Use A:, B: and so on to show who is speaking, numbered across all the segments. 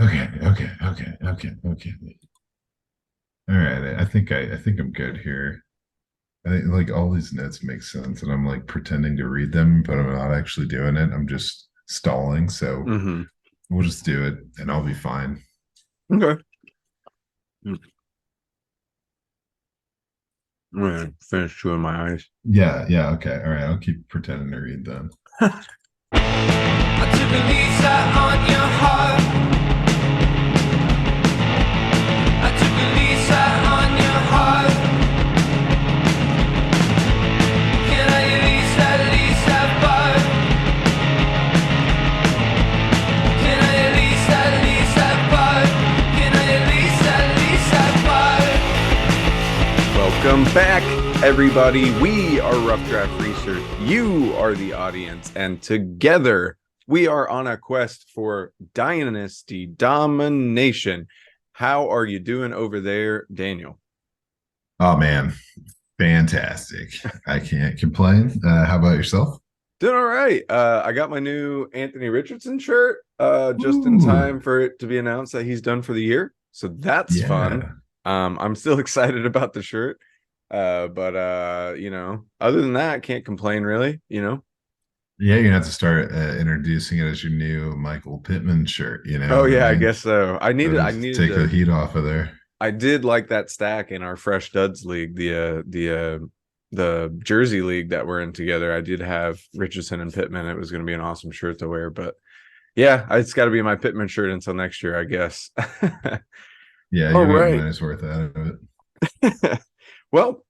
A: Okay. All right. I think I'm good here. I think like all these notes make sense, and I'm like pretending to read them, but I'm not actually doing it. I'm just stalling. So
B: Mm-hmm.
A: we'll just do it, and I'll be fine.
B: Okay. I'm gonna finish chewing my eyes.
A: Yeah. Okay. All right. I'll keep pretending to read them.
C: I took a lease out on your heart. I took a lease out on your heart. Can I at least have fun? Can I at least have fun? Can I at least have fun?
B: Welcome back, everybody. We are Rough Draft Research. You are the audience, and together we are on a quest for dynasty domination. How are you doing over there, Daniel?
A: Oh man, fantastic! I can't complain. How about yourself?
B: Doing all right. I got my new Anthony Richardson shirt just in
A: Ooh,
B: time for it to be announced that he's done for the year. So that's fun.
A: yeah,
B: I'm still excited about the shirt. But other than that, I can't complain really.
A: yeah. You're gonna have to start introducing it as your new Michael Pittman shirt. You know
B: Oh
A: what I
B: yeah, I
A: mean?
B: guess so. I needed
A: That'll
B: I needed
A: take the
B: to
A: heat off of there.
B: I did like that stack in our Fresh Duds league, the Jersey league that we're in together. I did have Richardson and Pittman. It was going to be an awesome shirt to wear, but yeah, it's got to be my Pittman shirt until next year, I guess.
A: Yeah,
B: All
A: you'll get
B: right.
A: money's worth out of it.
B: Well,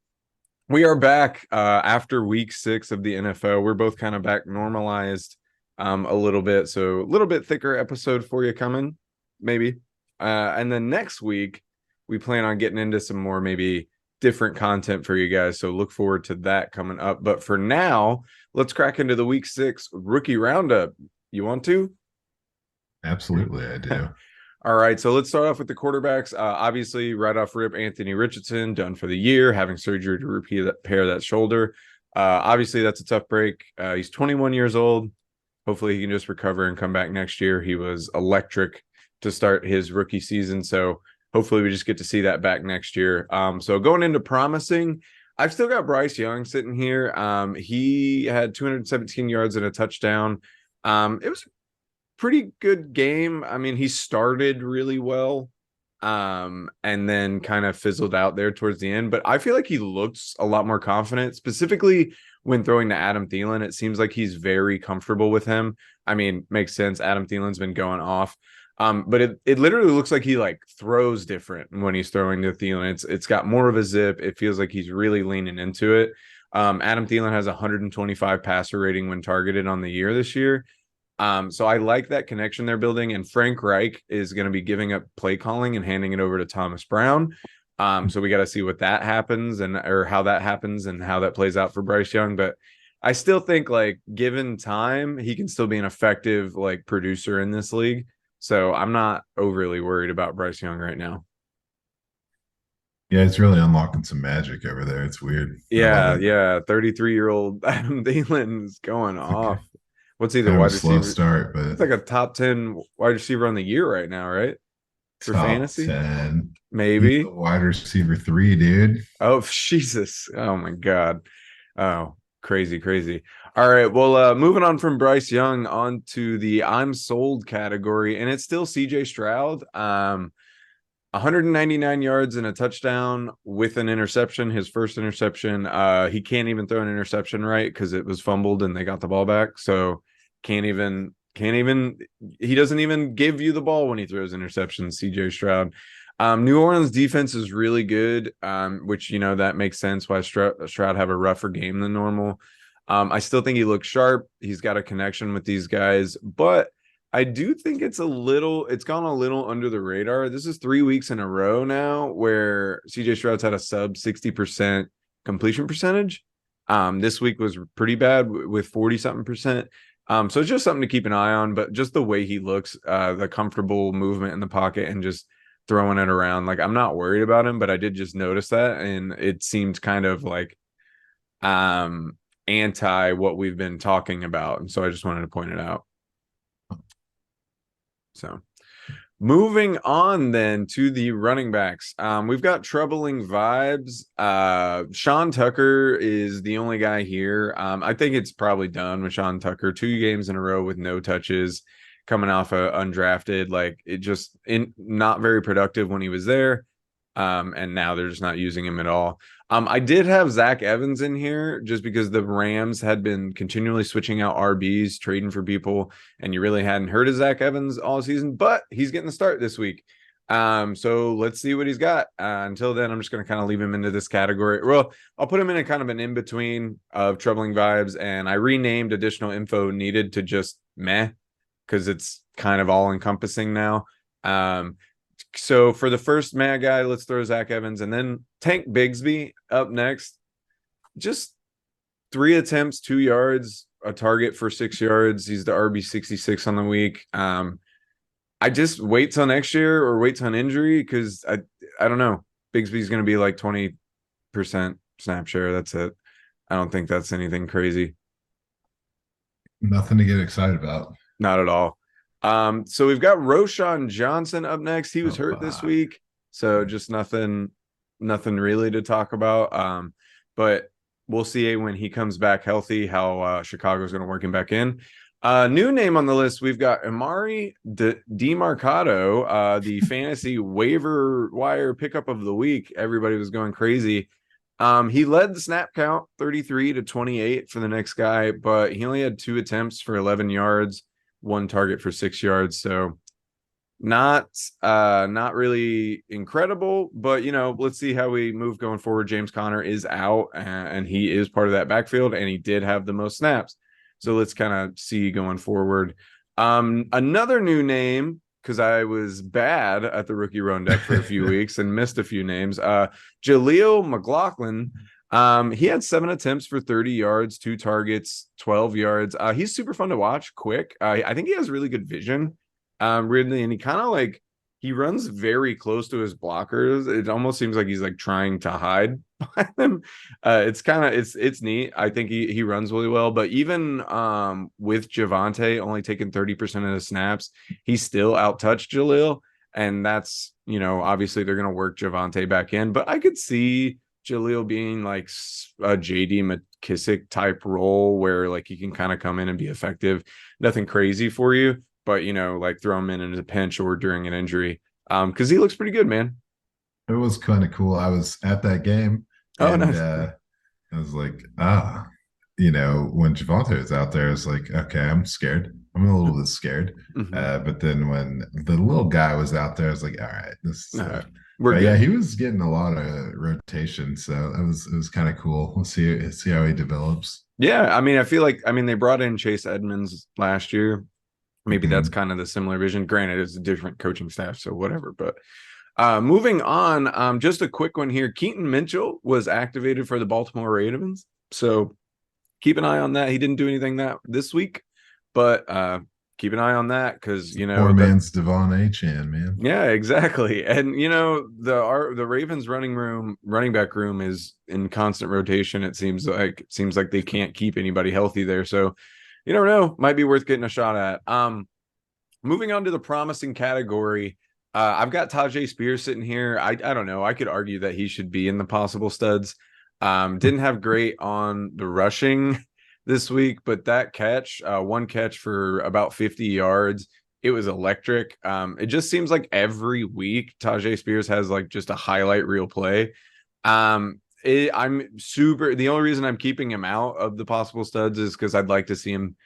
B: we are back after week 6 of the NFL. We're both kind of back normalized a little bit. So a little bit thicker episode for you coming, maybe. And then next week, we plan on getting into some more maybe different content for you guys. So look forward to that coming up. But for now, let's crack into the week 6 rookie roundup. You want to?
A: Absolutely, I do.
B: All right, so let's start off with the quarterbacks. Obviously, right off rip, Anthony Richardson done for the year, having surgery to repair that shoulder. Obviously, that's a tough break. He's 21 years old. Hopefully, he can just recover and come back next year. He was electric to start his rookie season, so hopefully, we just get to see that back next year. So going into promising, I've still got Bryce Young sitting here. He had 217 yards and a touchdown. It was pretty good game. I mean, he started really well and then kind of fizzled out there towards the end, but I feel like he looks a lot more confident, specifically when throwing to Adam Thielen. It seems like he's very comfortable with him. I mean, makes sense. Adam Thielen's been going off. But it literally looks like he like throws different when he's throwing to Thielen. It's got more of a zip. It feels like he's really leaning into it. Adam Thielen has 125 passer rating when targeted on the year this year. So I like that connection they're building, and Frank Reich is going to be giving up play calling and handing it over to Thomas Brown. So we got to see what that happens or how that happens and how that plays out for Bryce Young. But I still think like given time, he can still be an effective like producer in this league. So I'm not overly worried about Bryce Young right now.
A: Yeah, it's really unlocking some magic over there. It's weird. I love
B: Yeah,
A: it.
B: yeah. 33-year-old Adam Thielen is going off. What's he, the
A: Kind of a
B: wide
A: slow
B: receiver?
A: start,
B: It's
A: but
B: like a top 10 wide receiver on the year right now, right? For
A: top
B: fantasy?
A: 10. He's the
B: Maybe.
A: wide receiver three, dude.
B: Oh, Jesus. Oh my God. Oh, crazy, crazy. All right. Well, moving on from Bryce Young on to the I'm sold category, and it's still CJ Stroud. 199 yards and a touchdown with an interception, his first interception. He can't even throw an interception right because it was fumbled and they got the ball back. So can't even he doesn't even give you the ball when he throws interceptions, CJ Stroud. New Orleans defense is really good, which that makes sense why Stroud have a rougher game than normal. I still think he looks sharp. He's got a connection with these guys, but I do think it's gone a little under the radar. This is 3 weeks in a row now where CJ Stroud's had a sub 60% completion percentage. This week was pretty bad with 40 something percent. So it's just something to keep an eye on, but just the way he looks, the comfortable movement in the pocket and just throwing it around. Like I'm not worried about him, but I did just notice that. And it seemed kind of like um anti what we've been talking about. And so I just wanted to point it out. So Moving on then to the running backs. We've got troubling vibes. Sean Tucker is the only guy here. I think it's probably done with Sean Tucker. 2 games in a row with no touches, coming off a undrafted. Like it just not very productive when he was there. And now they're just not using him at all. I did have Zach Evans in here just because the Rams had been continually switching out RBs, trading for people, and you really hadn't heard of Zach Evans all season, but he's getting the start this week. So let's see what he's got. Until then, I'm just going to kind of leave him into this category. Well, I'll put him in a kind of an in between of troubling vibes, and I renamed additional info needed to just meh because it's kind of all encompassing now. So for the first mad guy, let's throw Zach Evans and then Tank Bigsby up next. Just 3 attempts, 2 yards, a target for 6 yards. He's the RB 66 on the week. I just wait till next year or wait till an injury because I don't know. Bigsby's going to be like 20% snap share. That's it. I don't think that's anything crazy.
A: Nothing to get excited about.
B: Not at all. So we've got Roshan Johnson up next. He was hurt this week, so just nothing really to talk about. But we'll see when he comes back healthy how Chicago's going to work him back in. New name on the list, we've got Amari DeMarcado, the fantasy waiver wire pickup of the week. Everybody was going crazy. He led the snap count 33 to 28 for the next guy, but he only had 2 attempts for 11 yards. 1 target for 6 yards. So not really incredible, but let's see how we move going forward. James Conner is out and he is part of that backfield and he did have the most snaps. So let's kind of see going forward. Another new name, because I was bad at the rookie rundown for a few weeks and missed a few names. Jaleel McLaughlin. He had 7 attempts for 30 yards, 2 targets, 12 yards. He's super fun to watch, quick. I think he has really good vision. Really, and he kind of he runs very close to his blockers. It almost seems like he's trying to hide behind them. It's neat. I think he runs really well. But even with Javonte only taking 30% of the snaps, he still outtouched Jaleel. And that's, obviously they're going to work Javonte back in. But I could see Jaleel being like a JD McKissick type role where he can kind of come in and be effective. Nothing crazy for you, but throw him in a pinch or during an injury. Because he looks pretty good, man.
A: It was kind of cool. I was at that game and
B: nice.
A: I was like, when Javonte was out there, I was like, okay, I'm scared. I'm a little bit scared.
B: Mm-hmm.
A: But then when the little guy was out there, I was like, all right, this is
B: yeah,
A: he was getting a lot of rotation, so it was kind of cool. We'll see how he develops.
B: Yeah, I feel like they brought in Chase Edmonds last year. Maybe that's kind of the similar vision. Granted, it's a different coaching staff, so whatever. But moving on, just a quick one here. Keaton Mitchell was activated for the Baltimore Ravens, so keep an eye on that. He didn't do anything this week, but keep an eye on that because
A: poor man's Devon Achane, man.
B: Yeah, exactly. And the Ravens running back room is in constant rotation. It seems like they can't keep anybody healthy there. So you never know, might be worth getting a shot at. Moving on to the promising category. I've got Tajay Spears sitting here. I don't know. I could argue that he should be in the possible studs. Didn't have great on the rushing this week, but that catch, 1 catch for about 50 yards, it was electric. It just seems like every week Tajay Spears has just a highlight reel play. The only reason I'm keeping him out of the possible studs is because I'd like to see him,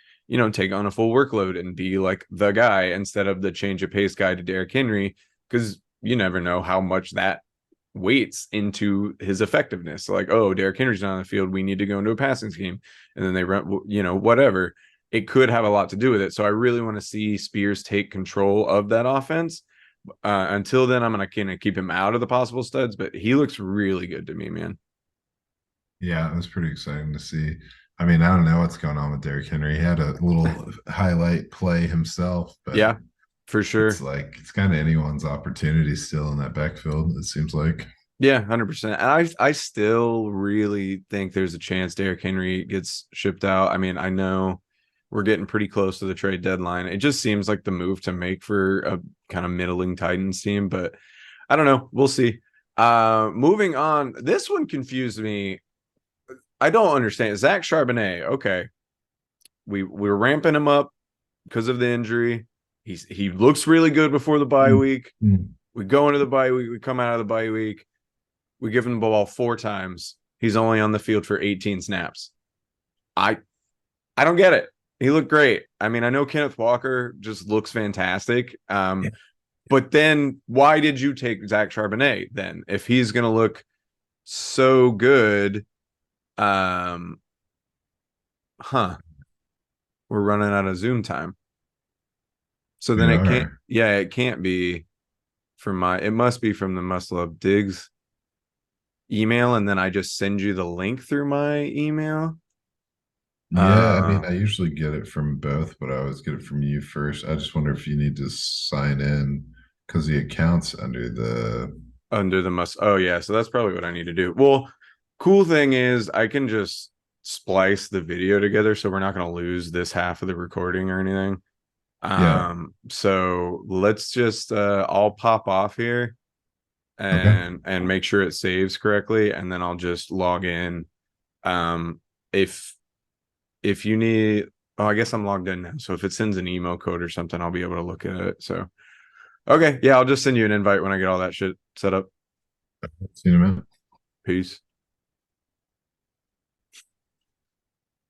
B: take on a full workload and be the guy instead of the change of pace guy to Derrick Henry, because you never know how much that weights into his effectiveness. Derrick Henry's not on the field, we need to go into a passing scheme, and then they run, whatever. It could have a lot to do with it. So I really want to see Spears take control of that offense. Until then, I'm gonna keep him out of the possible studs, but he looks really good to me, man.
A: Yeah, it was pretty exciting to see. I don't know what's going on with Derrick Henry. He had a little highlight play himself, but
B: yeah, for sure.
A: It's kind of anyone's opportunity still in that backfield, it seems like.
B: Yeah, 100%. And I still really think there's a chance Derrick Henry gets shipped out. I know We're getting pretty close to the trade deadline. It just seems like the move to make for a kind of middling Titans team, but I don't know. We'll see. Moving on. This one confused me. I don't understand. Zach Charbonnet. Okay. We're ramping him up because of the injury. He looks really good before the bye week. We go into the bye week. We come out of the bye week. We give him the ball 4 times. He's only on the field for 18 snaps. I don't get it. He looked great. I mean, I know Kenneth Walker just looks fantastic. But then why did you take Zach Charbonnet then? If he's going to look so good, we're running out of Zoom time. So then
A: We
B: it can't,
A: are.
B: yeah, it can't be it must be from the Must Love Diggs email. And then I just send you the link through my email.
A: Yeah, I mean, I usually get it from both, but I always get it from you first. I just wonder if you need to sign in because the account's under the.
B: Under the must. Oh, yeah. So that's probably what I need to do. Well, cool thing is I can just splice the video together so we're not going to lose this half of the recording or anything.
A: Yeah.
B: So let's just I'll pop off here
A: Okay.
B: and make sure it saves correctly, and then I'll just log in. If you need, oh, I guess I'm logged in now. So if it sends an email code or something, I'll be able to look at it. So okay, yeah, I'll just send you an invite when I get all that shit set up.
A: See you in a minute.
B: Peace.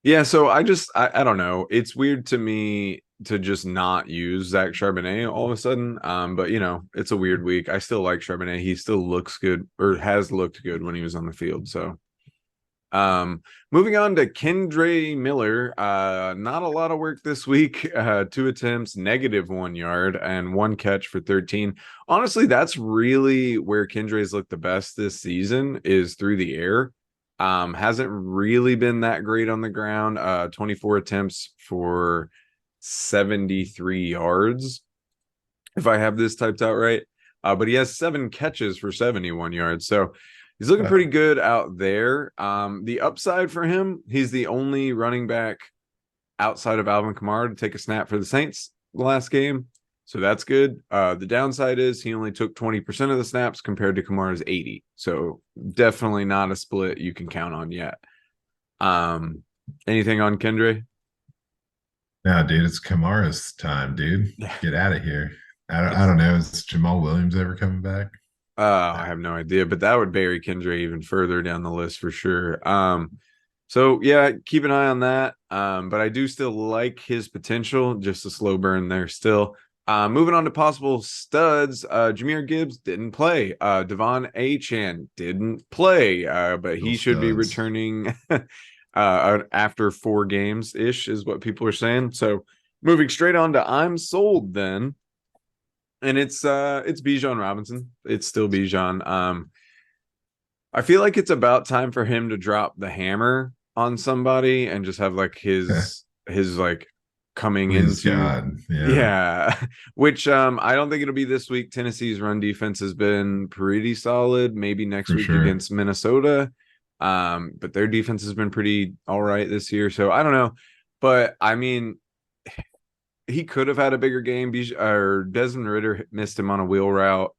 B: Yeah, so I don't know. It's weird to me to just not use Zach Charbonnet all of a sudden. But it's a weird week. I still like Charbonnet. He still looks good, or has looked good when he was on the field. So moving on to Kendre Miller. Not a lot of work this week. 2 attempts, -1 yard, and 1 catch for 13. Honestly, that's really where Kendre's looked the best this season, is through the air. Hasn't really been that great on the ground. 24 attempts for 73 yards, if I have this typed out right. But he has 7 catches for 71 yards. So he's looking pretty good out there. The upside for him, he's the only running back outside of Alvin Kamara to take a snap for the Saints the last game. So that's good. The downside is he only took 20% of the snaps compared to Kamara's 80. So definitely not a split you can count on yet. Anything on Kendre?
A: Nah, dude, it's Kamara's time, dude. Get out of here. I don't know. Is Jamal Williams ever coming back?
B: I have no idea, but that would bury Kendre even further down the list for sure. So yeah, keep an eye on that. But I do still like his potential, just a slow burn there still. Moving on to possible studs. Jameer Gibbs didn't play. Devon Achane didn't play. But
A: Still
B: he should be
A: studs.
B: returning after 4 games ish, is what people are saying. So moving straight on to I'm sold then. And it's Bijan Robinson. It's still Bijan. I feel like it's about time for him to drop the hammer on somebody and just have like his like coming
A: Please
B: into,
A: God. Yeah,
B: yeah. Which I don't think it'll be this week. Tennessee's run defense has been pretty solid. Maybe next
A: for
B: week
A: sure.
B: against Minnesota. But their defense has been pretty all right this year. So I don't know. But I mean, he could have had a bigger game. Or Desmond Ritter missed him on a wheel route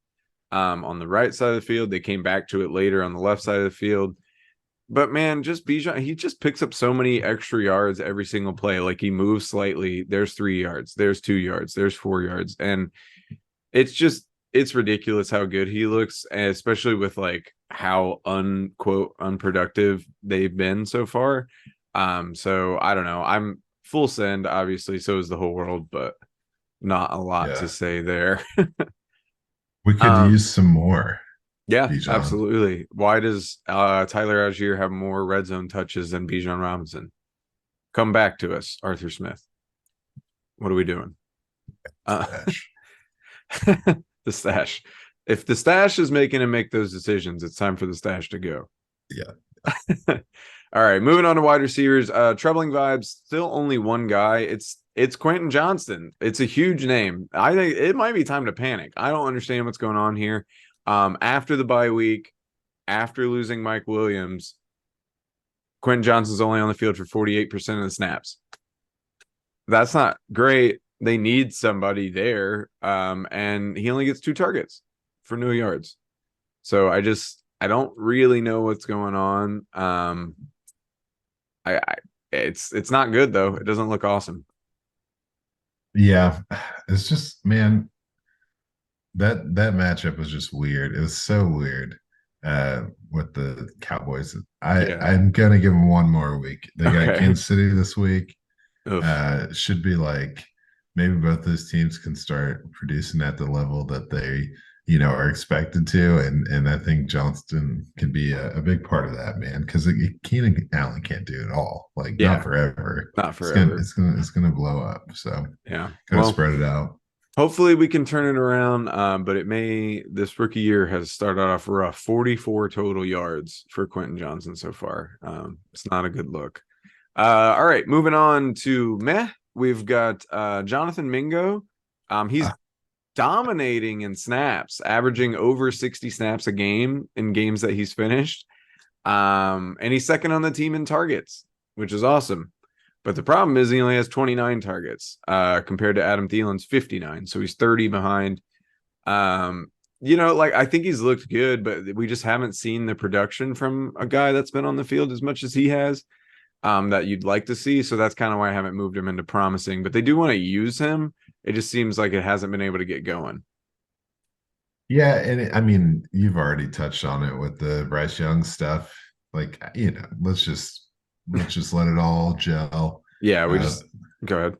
B: on the right side of the field. They came back to it later on the left side of the field. But man, just Bijan, he just picks up so many extra yards every single play. Like he moves slightly. There's 3 yards. There's 2 yards. There's 4 yards. And it's ridiculous how good he looks, especially with like how unquote unproductive they've been so far. So I don't know. I'm full send, obviously, so is the whole world, but not a lot to
A: Yeah.
B: say there.
A: We could
B: um,
A: use some more,
B: yeah,
A: Bijan.
B: absolutely. Why does Tyler Algier have more red zone touches than Bijan Robinson? Come back to us, Arthur Smith. What are we doing?
A: Ash.
B: The stash. If the stash is making him make those decisions, it's time for the stash to go.
A: Yeah.
B: All right, moving on to wide receivers. Troubling vibes. Still only one guy. It's Quentin Johnston. It's a huge name. I think it might be time to panic. I don't understand what's going on here. After the bye week, after losing Mike Williams, Quentin Johnston's only on the field for 48% of the snaps. That's not great. They need somebody there. And he only gets 2 targets for no yards. So I don't really know what's going on. I it's not good though. It doesn't look awesome.
A: Yeah, it's just man, that matchup was just weird. It was so weird with the Cowboys.
B: Yeah.
A: I'm gonna give them one more week. They got
B: Okay.
A: Kansas City this week.
B: Oof.
A: Should be like maybe both those teams can start producing at the level that they, are expected to, and I think Johnston can be a big part of that, man, because Keenan Allen can't do it all, like not
B: Yeah.
A: forever.
B: Not
A: It's gonna
B: forever.
A: it's gonna it's gonna blow up. So
B: Yeah.
A: gotta
B: Well,
A: spread it out.
B: hopefully we can turn it around. But this rookie year has started off rough. 44 total yards for Quentin Johnson so far. It's not a good look. All right, moving on to meh. We've got Jonathan Mingo. He's
A: Uh,
B: dominating in snaps, averaging over 60 snaps a game in games that he's finished. And he's second on the team in targets, which is awesome. But the problem is he only has 29 targets compared to Adam Thielen's 59. So he's 30 behind. Um, like I think he's looked good, but we just haven't seen the production from a guy that's been on the field as much as he has that you'd like to see. So that's kind of why I haven't moved him into promising, but they do want to use him. It just seems like it hasn't been able to get going.
A: yeah, and I mean, you've already touched on it with the Bryce Young stuff. Like, let's just let it all gel.
B: Yeah, we
A: Uh,
B: just go ahead.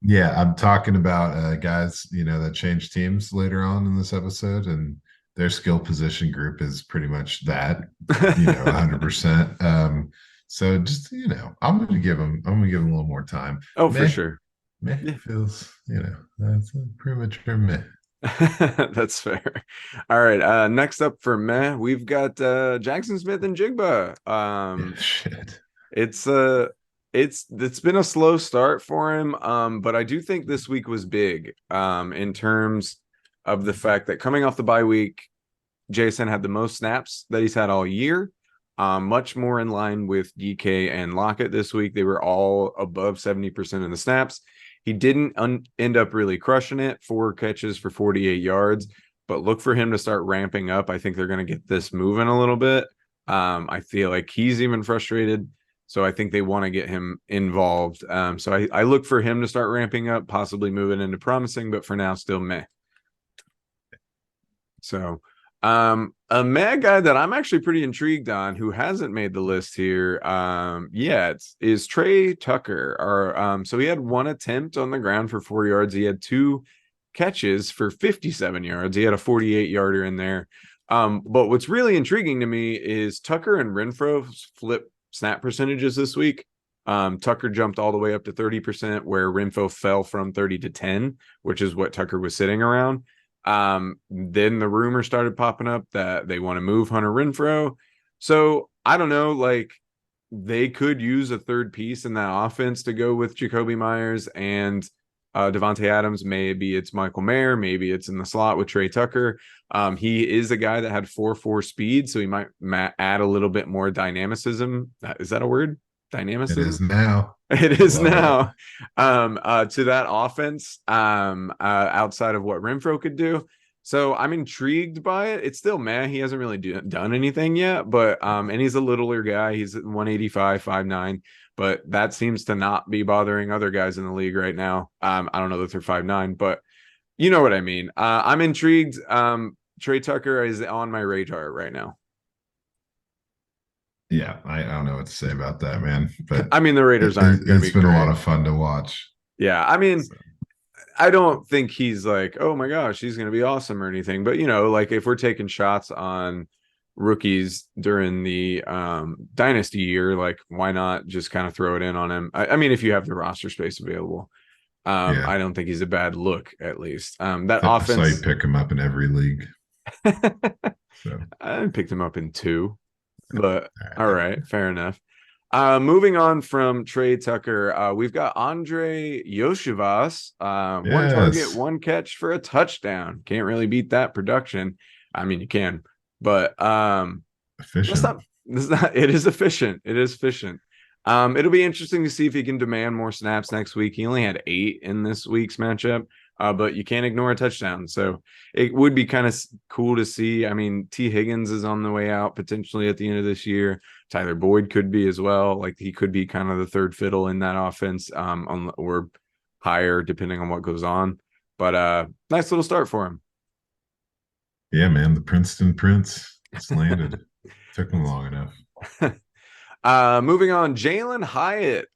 A: Yeah, I'm talking about guys, that change teams later on in this episode, and their skill position group is pretty much that, 100%. So just, I'm gonna give them a little more time.
B: Oh, for
A: Meh,
B: sure.
A: meh
B: Yeah.
A: feels, that's a premature meh.
B: That's fair. All right. Next up for meh, we've got Jackson Smith and Jigba.
A: Yeah, shit.
B: It's it's been a slow start for him. But I do think this week was big in terms of the fact that coming off the bye week, Jason had the most snaps that he's had all year. Much more in line with DK and Lockett this week. They were all above 70% of the snaps. He didn't end up really crushing it. 4 catches for 48 yards, but look for him to start ramping up. I think they're going to get this moving a little bit. I feel like he's even frustrated. So I think they want to get him involved. So I look for him to start ramping up, possibly moving into promising, but for now, still meh. So a mad guy that I'm actually pretty intrigued on who hasn't made the list here yet is Trey Tucker. So he had 1 attempt on the ground for 4 yards. He had 2 catches for 57 yards. He had a 48 yarder in there. But what's really intriguing to me is Tucker and Renfro flip snap percentages this week. Tucker jumped all the way up to 30%, where Renfro fell from 30 to 10, which is what Tucker was sitting around. Then the rumor started popping up that they want to move Hunter Renfro. So I don't know, like they could use a third piece in that offense to go with Jacoby Myers and Devontae Adams. Maybe it's Michael Mayer, maybe it's in the slot with Trey Tucker. He is a guy that had 4.4 speed, so he might add a little bit more dynamicism. Is that a word?
A: It is
B: Dynamicism?
A: now.
B: It
A: I
B: is
A: love it.
B: now to that offense outside of what Renfro could do. So I'm intrigued by it. It's still man, he hasn't really done anything yet, but and he's a littler guy. He's 185, 5'9", but that seems to not be bothering other guys in the league right now. I don't know that they're 5'9", but you know what I mean. I'm intrigued. Trey Tucker is on my radar right now.
A: Yeah, I don't know what to say about that, man. But
B: I mean, the Raiders aren't going to
A: it's
B: be
A: been a lot
B: great.
A: of fun to watch.
B: Yeah, I mean,
A: So,
B: I don't think he's like, oh my gosh, he's going to be awesome or anything. But, like if we're taking shots on rookies during the dynasty year, like why not just kind of throw it in on him? I mean, if you have the roster space available,
A: yeah.
B: I don't think he's a bad look, at least. That
A: I saw you
B: offense,
A: pick him up in every league. So,
B: I picked him up in 2, but
A: all
B: all
A: right.
B: right, fair enough. Moving on from Trey Tucker, we've got Andre Yoshivas. 1 target,
A: Yes.
B: 1 catch for a touchdown. Can't really beat that production. I mean, you can, but
A: Efficient.
B: that's not. It is efficient. It is efficient. It'll be interesting to see if he can demand more snaps next week. He only had 8 in this week's matchup, but you can't ignore a touchdown. So it would be kind of cool to see. I mean, T. Higgins is on the way out potentially at the end of this year. Tyler Boyd could be as well. Like he could be kind of the third fiddle in that offense, or higher depending on what goes on. But nice little start for him.
A: Yeah, man, the Princeton Prince. It's landed. Took him long enough.
B: Moving on, Jalen Hyatt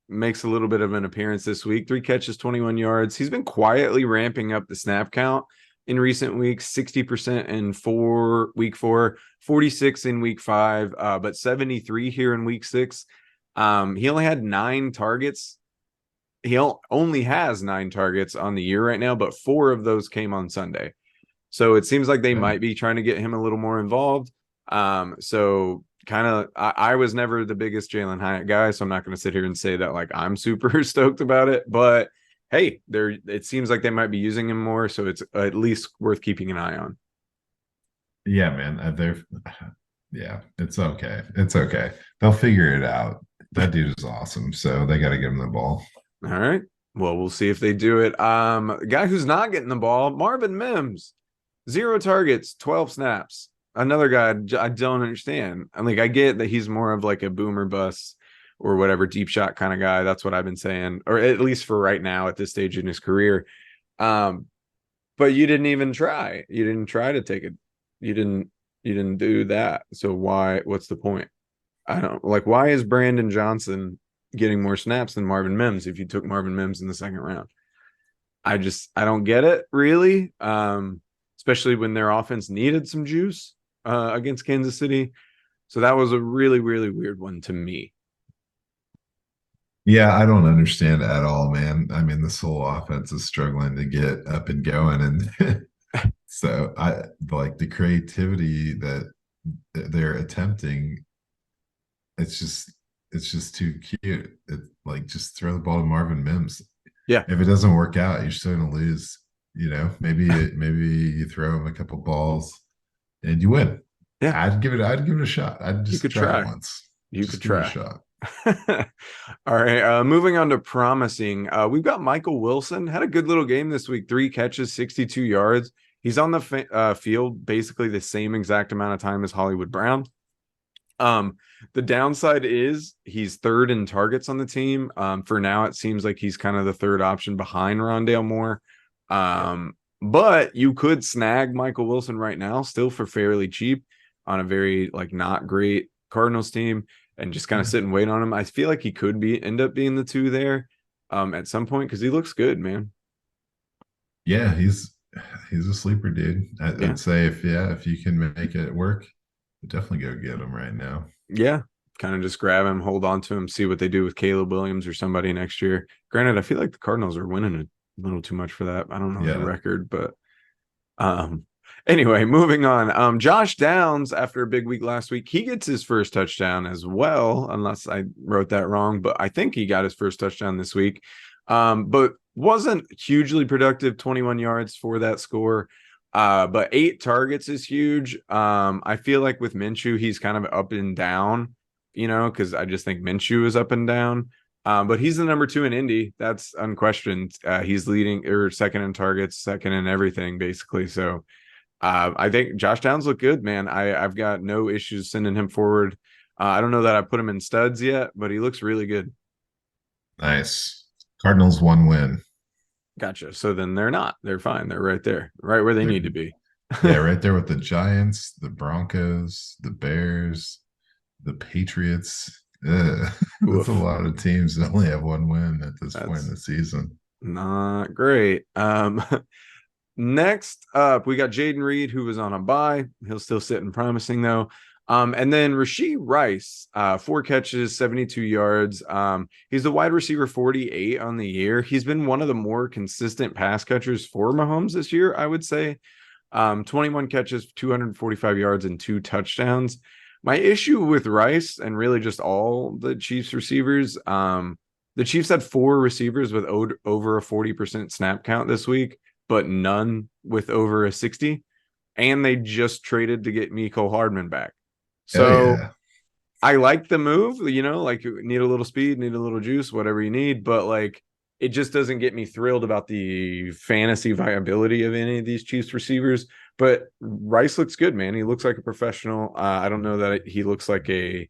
B: makes a little bit of an appearance this week. 3 catches, 21 yards. He's been quietly ramping up the snap count in recent weeks. 60% in week 4, 46 in week 5, but 73 here in week 6. He only had 9 targets. He only has 9 targets on the year right now, but 4 of those came on Sunday. So it seems like they might be trying to get him a little more involved. So kind of, I was never the biggest Jalen Hyatt guy, so I'm not going to sit here and say that like I'm super stoked about it. But hey, it seems like they might be using him more, so it's at least worth keeping an eye on.
A: Yeah, man. Yeah, it's okay. It's okay. They'll figure it out. That dude is awesome. So they got to give him the ball.
B: All right. Well, we'll see if they do it. Guy who's not getting the ball, Marvin Mims. 0 targets, 12 snaps. Another guy I don't understand. I get that he's more of like a boomer bust or whatever deep shot kind of guy. That's what I've been saying, or at least for right now at this stage in his career. But you didn't even try. You didn't try to take it. You didn't do that. So what's the point? I don't like why is Brandon Johnson getting more snaps than Marvin Mims if you took Marvin Mims in the second round? I don't get it really. Especially when their offense needed some juice against Kansas City. So that was a really, really weird one to me.
A: Yeah, I don't understand at all, man. I mean, this whole offense is struggling to get up and going. And so I like the creativity that they're attempting. It's just too cute. It like just throw the ball to Marvin Mims.
B: Yeah.
A: If it doesn't work out, you're still gonna lose. Maybe you throw him a couple balls and you win.
B: Yeah.
A: I'd give it a shot. I'd
B: You
A: just
B: could
A: try
B: try.
A: it once.
B: You
A: Just
B: could
A: give it a
B: try.
A: shot.
B: All right. Moving on to promising. We've got Michael Wilson. Had a good little game this week. 3 catches, 62 yards. He's on the field basically the same exact amount of time as Hollywood Brown. The downside is he's third in targets on the team. For now, it seems like he's kind of the third option behind Rondale Moore. But you could snag Michael Wilson right now, still for fairly cheap on a very like not great Cardinals team, and just kind of sit and wait on him. I feel like he could end up being the 2 there at some point because he looks good, man.
A: Yeah, he's a sleeper, dude.
B: Yeah.
A: I'd say if you can make it work, definitely go get him right now.
B: Yeah. Kind of just grab him, hold on to him, see what they do with Caleb Williams or somebody next year. Granted, I feel like the Cardinals are winning a little too much for that. I don't know the
A: Yeah.
B: record, but anyway, moving on. Josh Downs, after a big week last week, he gets his first touchdown as well, unless I wrote that wrong, but I think he got his first touchdown this week. But wasn't hugely productive, 21 yards for that score. But 8 targets is huge. I feel like with Minshew, he's kind of up and down, because I just think Minshew is up and down. But he's the number 2 in Indy. That's unquestioned. He's leading or second in targets, second in everything, basically. So I think Josh Downs look good, man. I've got no issues sending him forward. I don't know that I put him in studs yet, but he looks really good.
A: Nice. Cardinals 1 win.
B: Gotcha. So then they're not. They're fine. They're right there, right where they
A: They're,
B: need to be.
A: yeah, right there with the Giants, the Broncos, the Bears, the Patriots. That's a
B: Oof.
A: lot of teams that only have 1 win at this point in
B: That's
A: the season.
B: not great. Next up, we got Jaden Reed, who was on a bye. He'll still sit and promising though. And then Rashee Rice, 4 catches, 72 yards. He's the wide receiver 48 on the year. He's been one of the more consistent pass catchers for Mahomes this year, I would say. 21 catches, 245 yards, and 2 touchdowns. My issue with Rice and really just all the Chiefs receivers, the Chiefs had 4 receivers with over a 40% snap count this week, but none with over a 60. And they just traded to get Mecole Hardman back.
A: Oh
B: So
A: yeah.
B: I like the move, like you need a little speed, need a little juice, whatever you need, but like it just doesn't get me thrilled about the fantasy viability of any of these Chiefs receivers. But Rice looks good, man. He looks like a professional. I don't know that he looks like a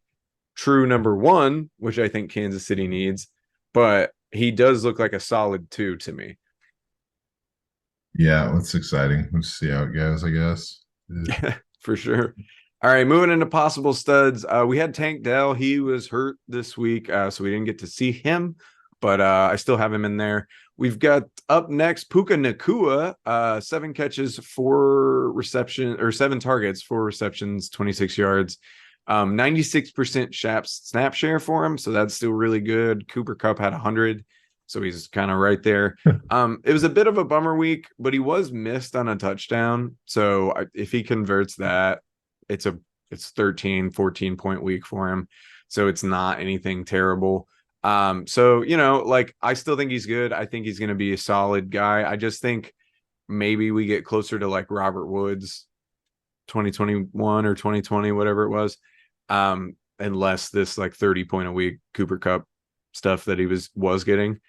B: true number one, which I think Kansas City needs, but he does look like a solid two to me.
A: Yeah, that's exciting. Let's see how it goes, I guess.
B: For sure. All right, moving into possible studs. We had Tank Dell. He was hurt this week, so we didn't get to see him, but I still have him in there. We've got up next Puka Nakua, 7 catches, 4 reception or 7 targets, 4 receptions, 26 yards. 96% snap share for him, so that's still really good. Cooper Kupp had 100, so he's kind of right there. It was a bit of a bummer week, but he was missed on a touchdown. So if he converts that, it's 13, 14 point week for him. So it's not anything terrible. So like I still think he's good. I think he's going to be a solid guy. I just think maybe we get closer to like Robert Woods 2021 or 2020, whatever it was. Unless this like 30 point a week Cooper Kupp stuff that he was getting.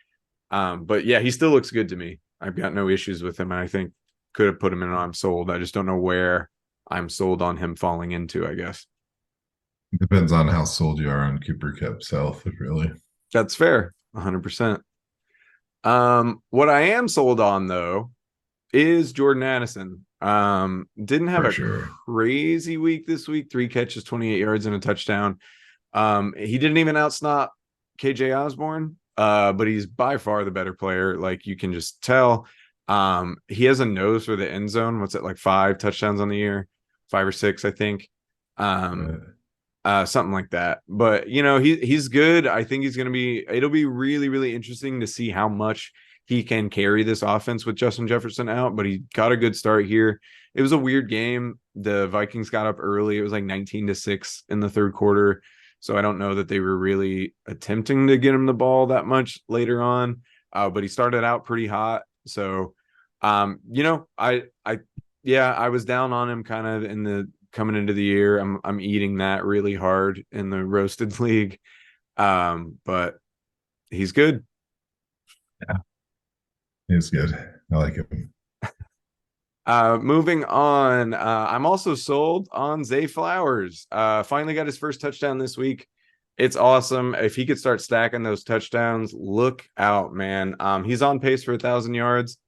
B: But yeah, he still looks good to me. I've got no issues with him. And I think could have put him in an I'm sold. I just don't know where I'm sold on him falling into, I guess.
A: Depends on how sold you are on Cooper Kupp's health, really.
B: That's fair. 100%. What I am sold on though is Jordan Addison. Didn't have
A: For
B: a
A: sure.
B: crazy week this week, 3 catches, 28 yards and a touchdown. He didn't even outsnot KJ Osborne, but he's by far the better player. Like you can just tell. He has a nose for the end zone. What's it, like 5 touchdowns on the year, 5 or 6, I think. Something like that. But he's good. I think it'll be really, really interesting to see how much he can carry this offense with Justin Jefferson out, but he got a good start here. It was a weird game. The Vikings got up early. It was like 19-6 in the third quarter. So I don't know that they were really attempting to get him the ball that much later on. But he started out pretty hot. So I was down on him kind of in the coming into the year. I'm eating that really hard in the roasted league. But he's good.
A: Yeah, he's good. I like him.
B: Moving on. I'm also sold on Zay Flowers. Finally got his first touchdown this week. It's awesome. If he could start stacking those touchdowns, look out, man. He's on pace for 1,000 yards,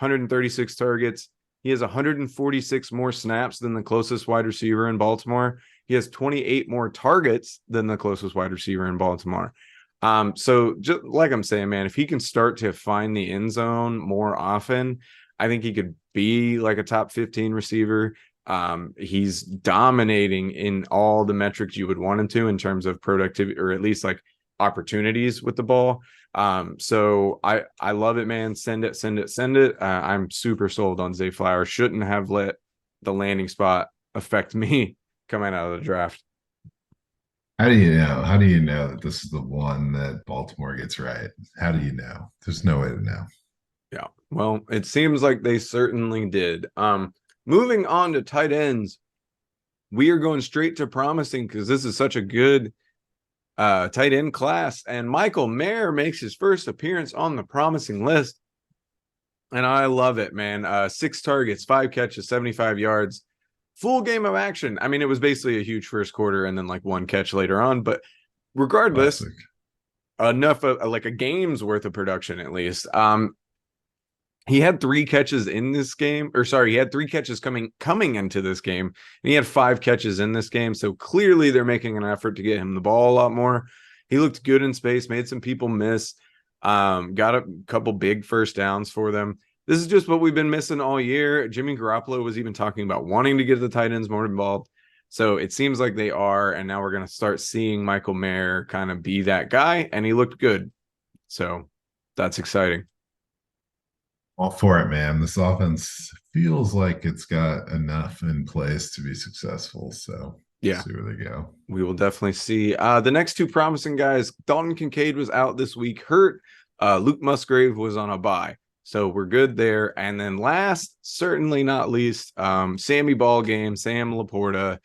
B: 136 targets. He has 146 more snaps than the closest wide receiver in Baltimore. He has 28 more targets than the closest wide receiver in Baltimore. So just like I'm saying, man, if he can start to find the end zone more often, I think he could be like a top 15 receiver. He's dominating in all the metrics you would want him to in terms of productivity, or at least like opportunities with the ball. So I love it, man. Send it, send it, send it. I'm super sold on Zay Flowers. Shouldn't have let the landing spot affect me coming out of the draft.
A: How do you know? How do you know that this is the one that Baltimore gets right? How do you know? There's no way to know.
B: Yeah. Well, it seems like they certainly did. Moving on to tight ends, we are going straight to promising because this is such a good tight end class. And Michael Mayer makes his first appearance on the promising list. And I love it, man. 6 targets, 5 catches, 75 yards, full game of action. I mean, it was basically a huge first quarter and then like 1 catch later on. But regardless,
A: Classic.
B: enough of like a game's worth of production at least. He had 3 catches in this game, or sorry, he had 3 catches coming into this game, and he had 5 catches in this game. So clearly they're making an effort to get him the ball a lot more. He looked good in space, made some people miss, got a couple big first downs for them. This is just what we've been missing all year. Jimmy Garoppolo was even talking about wanting to get the tight ends more involved. So it seems like they are, and now we're going to start seeing Michael Mayer kind of be that guy, and he looked good. So that's exciting.
A: All for it, man. This offense feels like it's got enough in place to be successful. So
B: Yeah,
A: see where they go.
B: we will definitely see. The next 2 promising guys, Dalton Kincaid was out this week, hurt. Luke Musgrave was on a bye. So we're good there. And then last, certainly not least, Sammy Ballgame, Sam Laporta.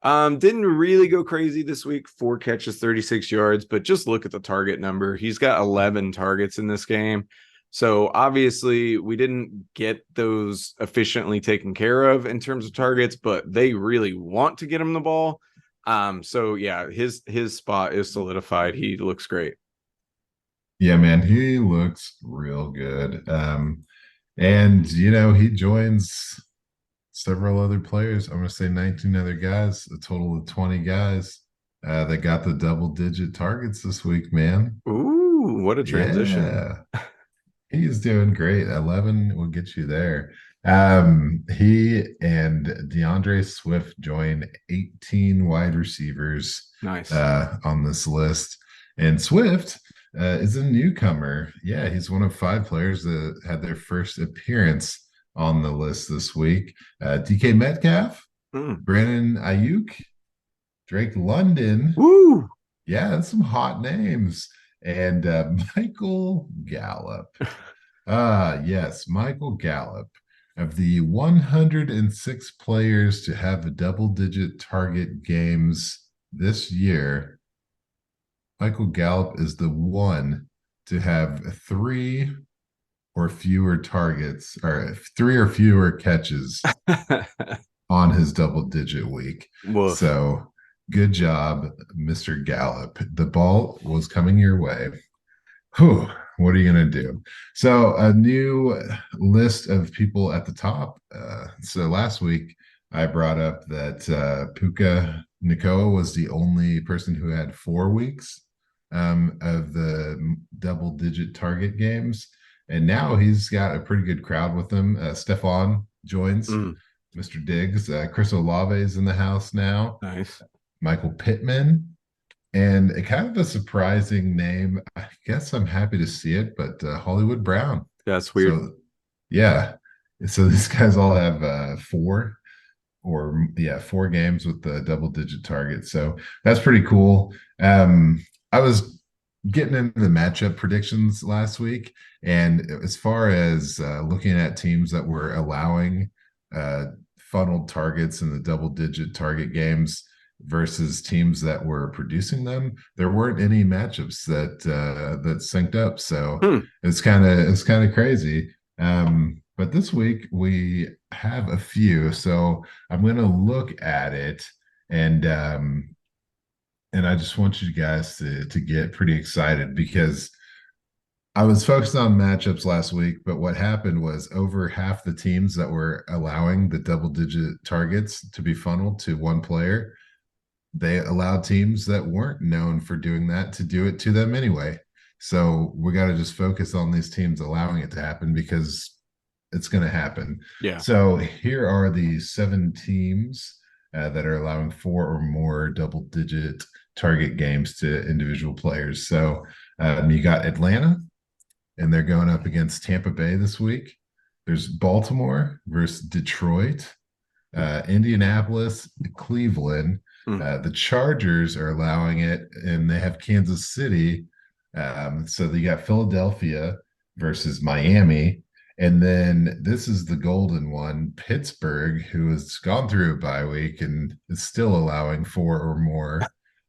B: Didn't really go crazy this week. 4 catches, 36 yards, but just look at the target number. He's got 11 targets in this game. So obviously we didn't get those efficiently taken care of in terms of targets, but they really want to get him the ball. So yeah, his spot is solidified. He looks great.
A: Yeah, man, he looks real good. And he joins several other players. I'm going to say 19 other guys, a total of 20 guys that got the double-digit targets this week, man.
B: Ooh, what a transition.
A: Yeah, he's doing great. 11 will get you there. He and DeAndre Swift join 18 wide receivers
B: Nice.
A: on this list. And Swift is a newcomer. Yeah, he's one of 5 players that had their first appearance on the list this week. DK Metcalf,
B: Mm.
A: Brandon Ayuk, Drake London.
B: Woo.
A: Yeah, that's some hot names. And Michael Gallup. Yes, Michael Gallup. Of the 106 players to have a double-digit target games this year, Michael Gallup is the one to have 3 or fewer targets, or 3 or fewer catches on his double-digit week.
B: Woof.
A: So good job, Mr. Gallup. The ball was coming your way. Whew, what are you going to do? So, a new list of people at the top. So, last week I brought up that Puka Nakoa was the only person who had 4 weeks of the double digit target games. And now he's got a pretty good crowd with him. Stefan joins,
B: Mm.
A: Mr. Diggs. Chris Olave is in the house now.
B: Nice.
A: Michael Pittman. And a kind of a surprising name. I guess I'm happy to see it, but Hollywood Brown.
B: That's weird.
A: So, yeah. So these guys all have 4 games with the double-digit target. So that's pretty cool. I was getting into the matchup predictions last week, and as far as looking at teams that were allowing funneled targets in the double-digit target games versus teams that were producing them, there weren't any matchups that synced up. So it's kind of crazy. But this week we have a few. So I'm going to look at it, and I just want you guys to get pretty excited because I was focused on matchups last week, but what happened was over half the teams that were allowing the double-digit targets to be funneled to one player, they allowed teams that weren't known for doing that to do it to them anyway. So we got to just focus on these teams allowing it to happen because it's going to happen.
B: Yeah.
A: So here are the 7 teams that are allowing 4 or more double-digit target games to individual players. So you got Atlanta, and they're going up against Tampa Bay this week. There's Baltimore versus Detroit, Indianapolis, Cleveland. The Chargers are allowing it, and they have Kansas City. So you got Philadelphia versus Miami. And then this is the golden one, Pittsburgh, who has gone through a bye week and is still allowing 4 or more.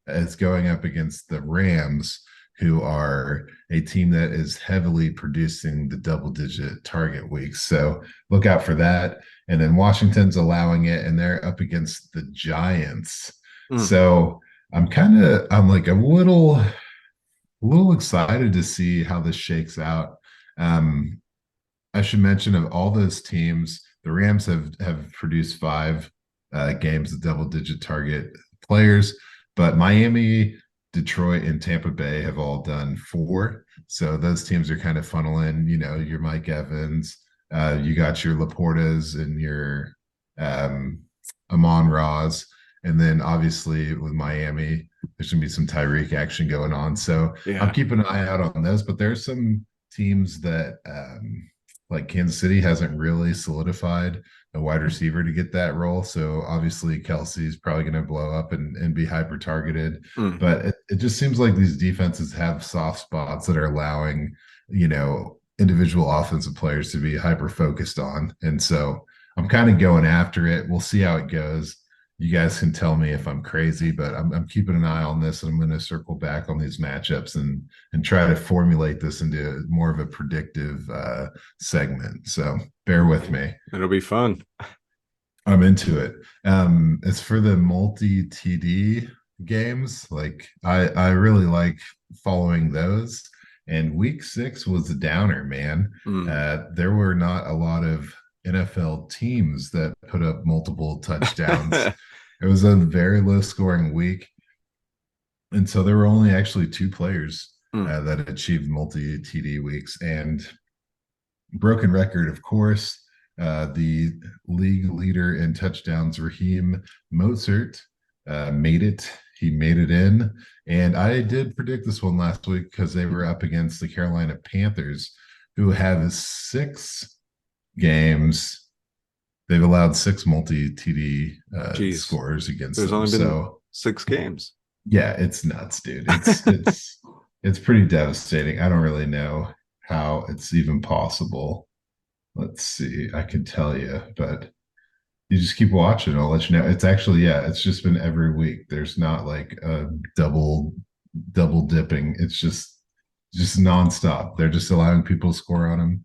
A: It's going up against the Rams, who are a team that is heavily producing the double-digit target weeks. So look out for that. And then Washington's allowing it, and they're up against the Giants. So I'm like a little excited to see how this shakes out. I should mention of all those teams, the Rams have produced 5 games of double-digit target players, but Miami, Detroit, and Tampa Bay have all done 4. So those teams are kind of funneling, your Mike Evans, you got your Laportas and your Amon-Ra's. And then obviously with Miami, there's going to be some Tyreek action going on. So I'm keeping an eye out on those. But there's some teams that, like Kansas City, hasn't really solidified a wide receiver to get that role. So obviously Kelsey's probably going to blow up and be hyper targeted. But it just seems like these defenses have soft spots that are allowing, individual offensive players to be hyper focused on. And so I'm kind of going after it. We'll see how it goes. you guys can tell me if I'm crazy, but I'm keeping an eye on this, and I'm going to circle back on these matchups and try to formulate this into more of a predictive segment. So bear with me.
B: It'll be fun.
A: I'm into it. As for the multi TD games, like I really like following those. And week 6 was a downer, man.
B: Mm.
A: There were not a lot of NFL teams that put up multiple touchdowns. It was a very low scoring week. And so there were only actually 2 players
B: Mm.
A: that achieved multi TD weeks. And broken record, of course. The league leader in touchdowns, Raheem Mozart, made it. He made it in. And I did predict this one last week because they were up against the Carolina Panthers, who have 6 games. They've allowed 6 multi TD
B: Jeez,
A: scores against
B: there's
A: them.
B: only been
A: So
B: 6 games.
A: yeah, it's nuts, dude. It's pretty devastating. I don't really know how it's even possible. Let's see. I can tell you, but you just keep watching. I'll let you know. It's actually, yeah, it's just been every week. There's not like a double dipping. It's just nonstop. They're just allowing people to score on them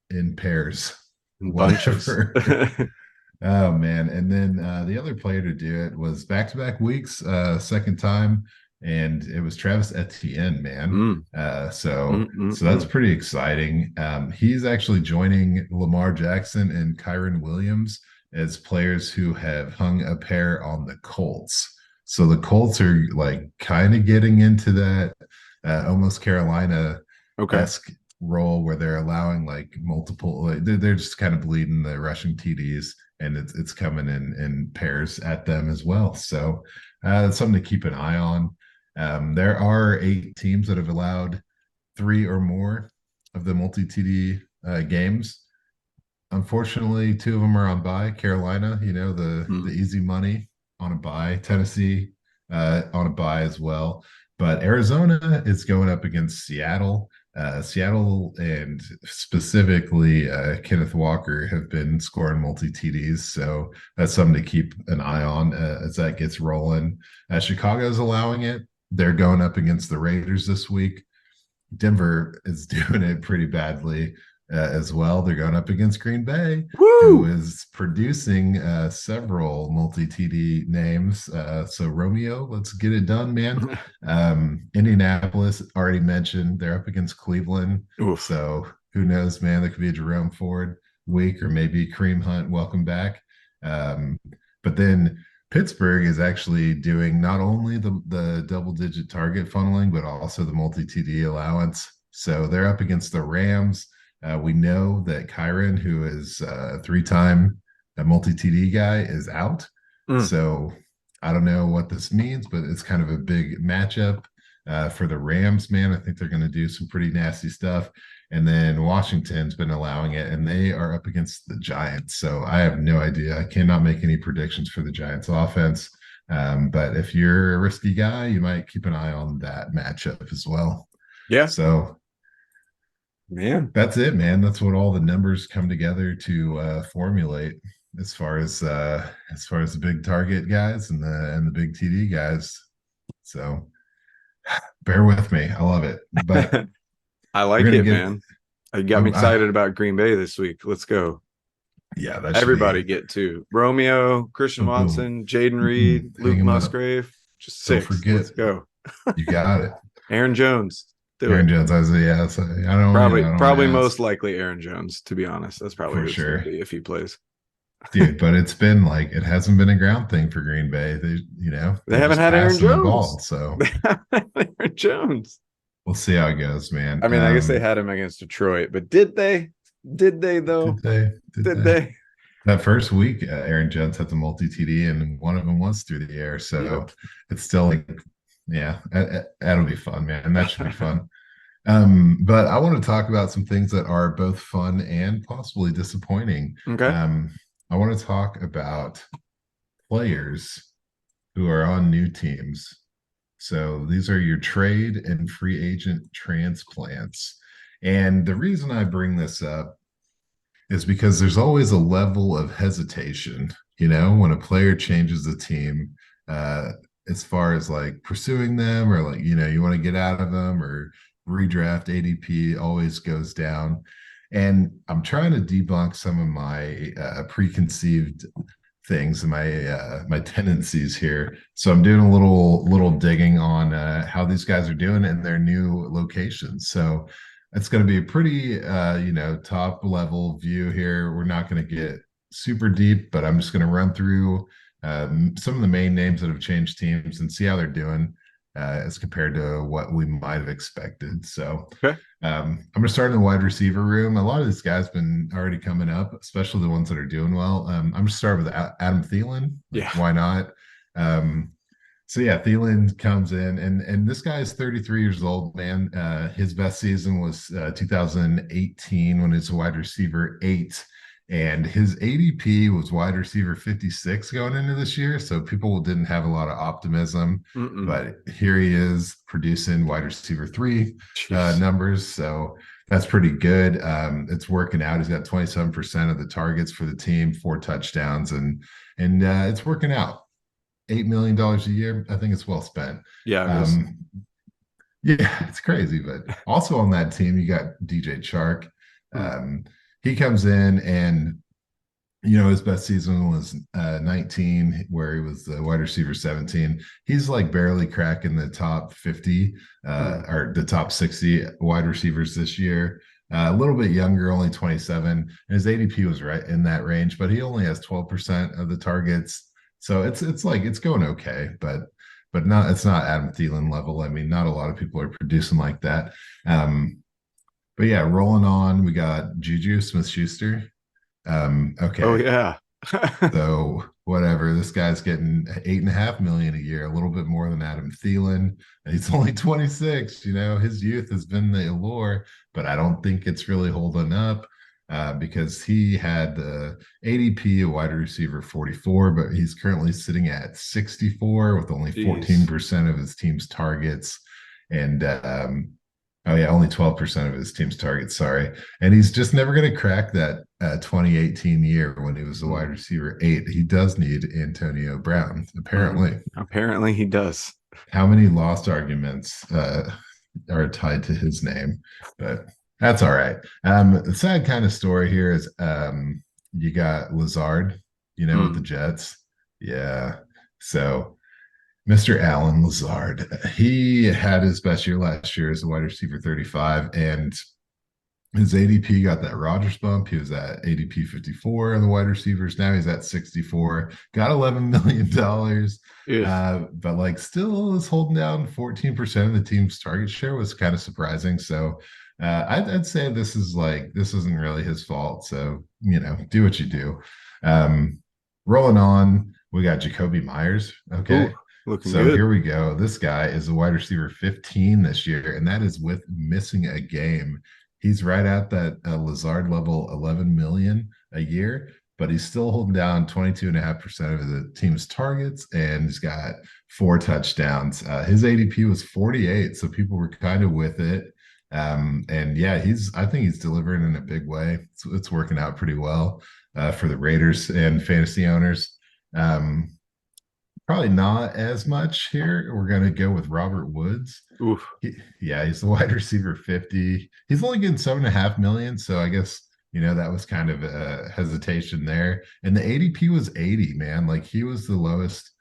A: in pairs,
B: Bunches.
A: whatever. Oh man. And then the other player to do it was back-to-back weeks, second time, and it was Travis Etienne, man.
B: Mm.
A: So that's
B: Mm.
A: pretty exciting. He's actually joining Lamar Jackson and Kyron Williams as players who have hung a pair on the Colts. So the Colts are like kind of getting into that almost Carolina
B: Okay.
A: esque role where they're allowing like multiple, like they're just kind of bleeding the rushing TDs, and it's coming in pairs at them as well. So it's something to keep an eye on. There are 8 teams that have allowed 3 or more of the multi TD games. Unfortunately, 2 of them are on bye. Carolina, the
B: Mm.
A: easy money on a bye. Tennessee on a bye as well. But Arizona is going up against Seattle. Seattle and specifically Kenneth Walker have been scoring multi TDs, so that's something to keep an eye on as that gets rolling. Chicago's allowing it. They're going up against the Raiders this week. Denver is doing it pretty badly as well. They're going up against Green Bay, who
B: Woo!
A: is producing several multi TD names. So, Romeo, let's get it done, man. Indianapolis, already mentioned, they're up against Cleveland.
B: Oof.
A: So, who knows, man? There could be a Jerome Ford week or maybe Kareem Hunt. Welcome back. But then Pittsburgh is actually doing not only the double digit target funneling, but also the multi TD allowance. So they're up against the Rams. We know that Kyron, who is a 3-time multi TD guy, is out.
B: Mm.
A: So I don't know what this means, but it's kind of a big matchup for the Rams, man. I think they're going to do some pretty nasty stuff. And then Washington's been allowing it, and they are up against the Giants. So I have no idea. I cannot make any predictions for the Giants offense. But if you're a risky guy, you might keep an eye on that matchup as well.
B: Yeah,
A: So
B: man.
A: that's it, man. That's what all the numbers come together to formulate as far as the big target guys and the big TD guys. So bear with me. I love it. But
B: I
A: we're
B: like
A: gonna
B: it,
A: get
B: man. You got me
A: I,
B: excited about Green Bay this week. Let's go.
A: yeah, that should be
B: Everybody get to Romeo, Christian
A: boom, boom.
B: Watson, Jaden
A: Mm-mm.
B: Reed,
A: Hang
B: Luke
A: him up.
B: Musgrave. Just
A: Don't
B: 6.
A: forget.
B: Let's go.
A: You got it.
B: Aaron Jones. Do
A: Aaron
B: it.
A: Jones. I say, yeah, so I don't
B: Probably
A: ask
B: most likely Aaron Jones, to be honest. That's probably
A: for
B: who it's going to
A: sure.
B: be if he plays.
A: Dude, but it's been like it hasn't been a ground thing for Green Bay.
B: They
A: They're
B: haven't
A: just
B: had Aaron
A: passing the ball.
B: Jones.
A: So
B: They haven't had Aaron Jones.
A: we'll see how it goes, man.
B: I mean, I guess they had him against Detroit, but did they? Did they though?
A: Did they? Did
B: Did
A: they?
B: they?
A: That first week, Aaron Jones had the multi TD, and one of them was through the air. So
B: Yep.
A: it's still like, yeah, that'll be fun, man. That should be fun. But I want to talk about some things that are both fun and possibly disappointing.
B: Okay.
A: I want to talk about players who are on new teams. So these are your trade and free agent transplants. And the reason I bring this up is because there's always a level of hesitation, when a player changes the team, uh, as far as like pursuing them or like, you want to get out of them or redraft ADP always goes down. And I'm trying to debunk some of my preconceived things and my tendencies here. So I'm doing a little digging on how these guys are doing in their new locations. So it's going to be a pretty top level view here. We're not going to get super deep, but I'm just going to run through some of the main names that have changed teams and see how they're doing as compared to what we might have expected. So
B: Okay.
A: I'm going to start in the wide receiver room. A lot of these guys been already coming up, especially the ones that are doing well. I'm going to start with Adam Thielen. Like,
B: Yeah.
A: why not? Um, so yeah, Thielen comes in, and this guy is 33 years old, man. His best season was 2018 when he's a wide receiver 8, and his ADP was wide receiver 56 going into this year. So people didn't have a lot of optimism,
B: Mm-mm.
A: but here he is producing wide receiver 3
B: Jeez.
A: numbers. So that's pretty good. It's working out. He's got 27% of the targets for the team, 4 touchdowns, and it's working out. $8 million a year. I think it's well spent.
B: Yeah, it is.
A: Um, yeah, it's crazy. But also on that team, you got DJ Chark.
B: Mm.
A: Um, he comes in and his best season was 19, where he was the wide receiver 17. He's like barely cracking the top 50
B: Mm.
A: or the top 60 wide receivers this year. A little bit younger, only 27. And his ADP was right in that range, but he only has 12% of the targets. So it's like it's going okay, but not it's not Adam Thielen level. I mean, not a lot of people are producing like that. But yeah, rolling on, we got Juju Smith-Schuster.
B: Oh
A: Okay.
B: yeah.
A: So whatever, this guy's getting 8.5 million a year, a little bit more than Adam Thielen. He's only 26. His youth has been the allure, but I don't think it's really holding up because he had the ADP a wide receiver 44, but he's currently sitting at 64 with only
B: Jeez.
A: 14% of his team's targets. And oh yeah, only 12% of his team's targets, sorry. And he's just never going to crack that 2018 year when he was the wide
B: Mm.
A: receiver 8. He does need Antonio Brown,
B: Mm.
A: apparently.
B: Apparently he does.
A: How many lost arguments are tied to his name? But that's all right. The sad kind of story here is you got Lazard, with the
B: Mm.
A: Jets. Yeah. So Mr. Allen Lazard, he had his best year last year as a wide receiver 35, and his ADP got that Rogers bump. He was at ADP 54 on the wide receivers. Now he's at 64. Got $11 million.
B: Ugh.
A: But like still is holding down 14% of the team's target share was kind of surprising. So I'd say this isn't really his fault. So do what you do. Um, Rolling on, we got Jacoby Myers.
B: Ooh,
A: Okay.
B: looking
A: So
B: good.
A: here we go. This guy is a wide receiver 15 this year, and that is with missing a game. He's right at that Lazard level, 11 million a year, but he's still holding down 22.5% of the team's targets, and he's got 4 touchdowns. His ADP was 48, so people were kind of with it. And yeah, I think he's delivering in a big way. It's working out pretty well for the Raiders and fantasy owners. Um, Probably not as much here. We're going to go with Robert Woods.
B: Oof.
A: Yeah, he's the wide receiver 50. He's only getting 7.5 million. So I guess, that was kind of a hesitation there. And the ADP was 80, man. Like he was the lowest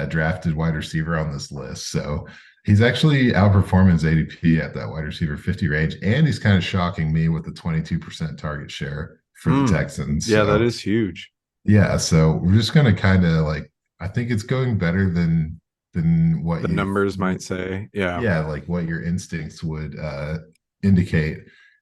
A: drafted wide receiver on this list. So he's actually outperforming his ADP at that wide receiver 50 range. And he's kind of shocking me with the 22% target share for the
B: Mm.
A: Texans.
B: Yeah, that
A: So
B: is huge.
A: yeah, so we're just going to kind of like, I think it's going better than
B: The
A: what
B: numbers might say. Yeah.
A: yeah, like what your instincts would indicate.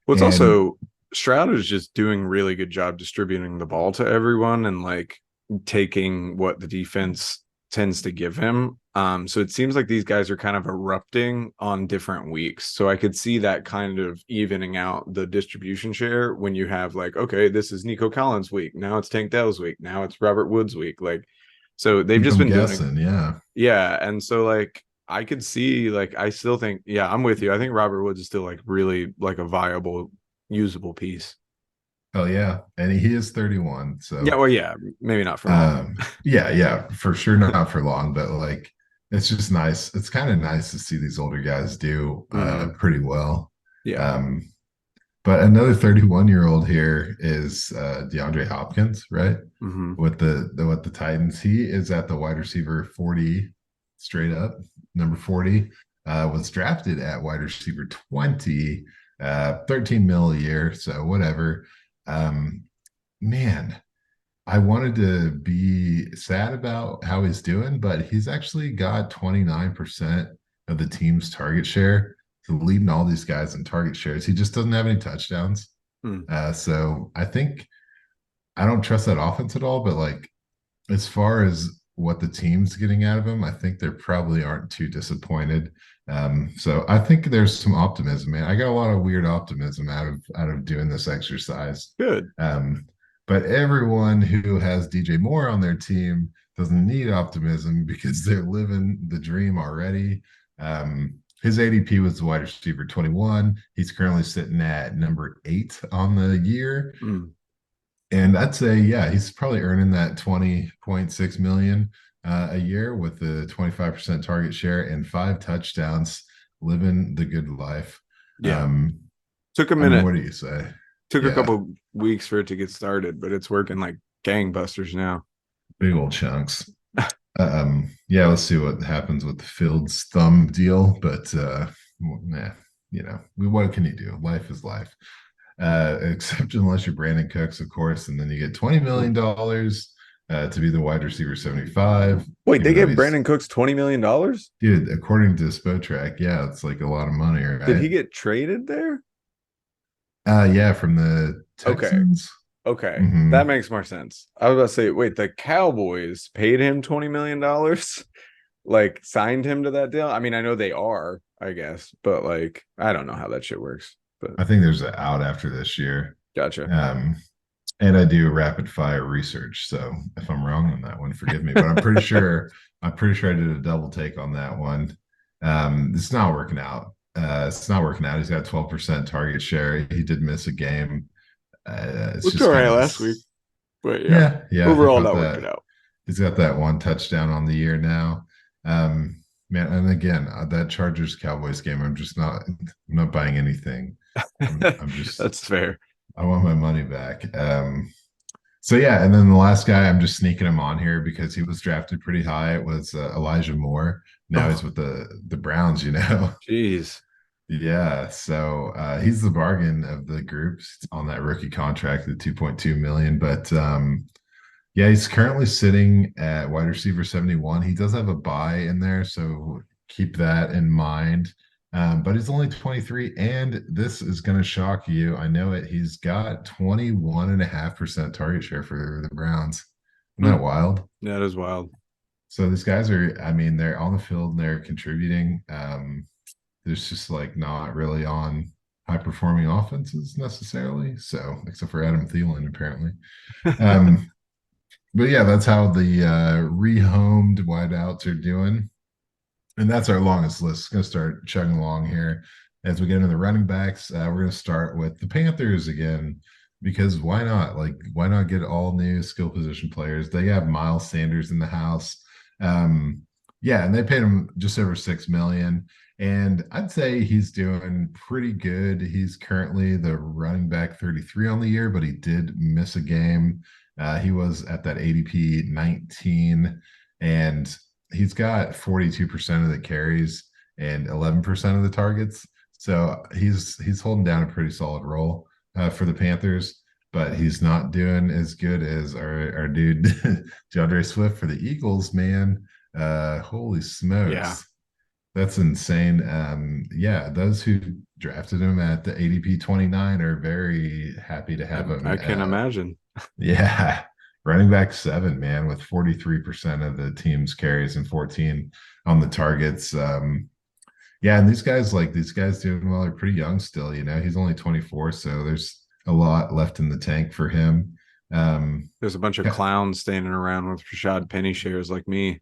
B: Well, it's
A: And
B: also Stroud is just doing really good job distributing the ball to everyone and like taking what the defense tends to give him. So it seems like these guys are kind of erupting on different weeks. So I could see that kind of evening out the distribution share when you have like, okay, this is Nico Collins week. Now it's Tank Dell's week. Now it's Robert Woods week. Like, so they've
A: keep
B: just
A: them
B: been doing it.
A: guessing. Yeah.
B: Yeah. And so like I could see like I still think, yeah, I'm with you. I think Robert Woods is still like really like a viable, usable piece.
A: Oh yeah, and he is 31.
B: Yeah,
A: So
B: well, yeah, maybe not for long.
A: yeah, yeah, for sure, not for long, but like it's just nice. It's kind of nice to see these older guys do
B: Hmm.
A: pretty well.
B: Yeah.
A: Um, but another 31-year-old here is DeAndre Hopkins, right?
B: Hmm.
A: With the Titans. He is at the wide receiver 40 straight up, number 40. Was drafted at wide receiver 20, 13 mil a year, so whatever. Um, man, I wanted to be sad about how he's doing, but he's actually got 29% of the team's target share. So leading all these guys in target shares. He just doesn't have any touchdowns.
B: Mm.
A: So I think I don't trust that offense at all, but like as far as what the team's getting out of him, I think they probably aren't too disappointed. So I think there's some optimism, man. I got a lot of weird optimism out of doing this exercise.
B: Good.
A: Um, but everyone who has DJ Moore on their team doesn't need optimism because they're living the dream already. His ADP was the wide receiver 21. He's currently sitting at number 8 on the year.
B: Mm.
A: And I'd say, yeah, he's probably earning that 20.6 million a year with the 25% target share and 5 touchdowns, living the good life.
B: Yeah.
A: Um,
B: Took a
A: I mean,
B: minute.
A: what do you say?
B: Took a
A: Yeah,
B: couple weeks for it to get started, but it's working like gangbusters now.
A: big old chunks. Yeah, let's see what happens with the Fields thumb deal, but nah, what can you do? Life is life. Except unless you're Brandon Cooks, of course, and then you get $20 million to be the wide receiver 75,
B: Wait, they
A: even though
B: gave
A: he's
B: Brandon Cooks $20 million?
A: dude, according to Spotrac, yeah, it's like a lot of money,
B: Did
A: right?
B: he get traded there?
A: Yeah, from the
B: Okay.
A: Texans.
B: Okay.
A: Hmm.
B: That makes more sense. I was about to say, wait, the Cowboys paid him $20 million? Like signed him to that deal? I mean, I know they are, I guess, but like I don't know how that shit works. But
A: I think there's an out after this year.
B: gotcha.
A: Um, and I do rapid fire research, so if I'm wrong on that one, forgive me. But I'm pretty sure I did a double take on that one. It's not working out. It's not working out. He's got 12% target share. He did miss a game. It's
B: Looked
A: just
B: all right
A: kind of
B: last week, but yeah,
A: yeah, yeah. He
B: overall
A: caught
B: not working
A: that.
B: out.
A: He's got that one touchdown on the year now. Man, and again, that Chargers Cowboys game, I'm not buying anything. I'm just
B: That's fair.
A: I want my money back. So yeah, and then the last guy, I'm just sneaking him on here because he was drafted pretty high. It was Elijah Moore. Now he's
B: Oh,
A: with the Browns, you know.
B: jeez.
A: Yeah, so he's the bargain of the groups on that rookie contract, the 2.2 million. But yeah, he's currently sitting at wide receiver 71. He does have a buy in there, so keep that in mind. But he's only 23, and this is going to shock you. I know it. He's got 21.5% target share for the Browns. Isn't that
B: Hmm.
A: wild?
B: That is wild.
A: So these guys are, I mean, they're on the field and they're contributing. There's just like not really on high performing offenses necessarily. So except for Adam Thielen, apparently. Um, but yeah, that's how the rehomed wideouts are doing. And that's our longest list. It's going to start chugging along here. As we get into the running backs, we're going to start with the Panthers again, because why not? Like, why not get all new skill position players? They have Miles Sanders in the house. Um, yeah, and they paid him just over 6 million. And I'd say he's doing pretty good. He's currently the running back 33 on the year, but he did miss a game. He was at that ADP 19, and he's got 42% of the carries and 11% of the targets. So he's holding down a pretty solid role for the Panthers, but he's not doing as good as our dude DeAndre Swift for the Eagles, man. Holy
B: Yeah,
A: smokes. That's insane. Yeah, those who drafted him at the ADP 29 are very happy to have him
B: I can imagine.
A: yeah, running back 7, man, with 43% of the team's carries and 14 on the targets. Yeah, and these guys doing well are pretty young still, you know. He's only 24, so there's a lot left in the tank for him. Um,
B: There's a bunch of
A: yeah,
B: clowns standing around with Rashad Penny shares like me,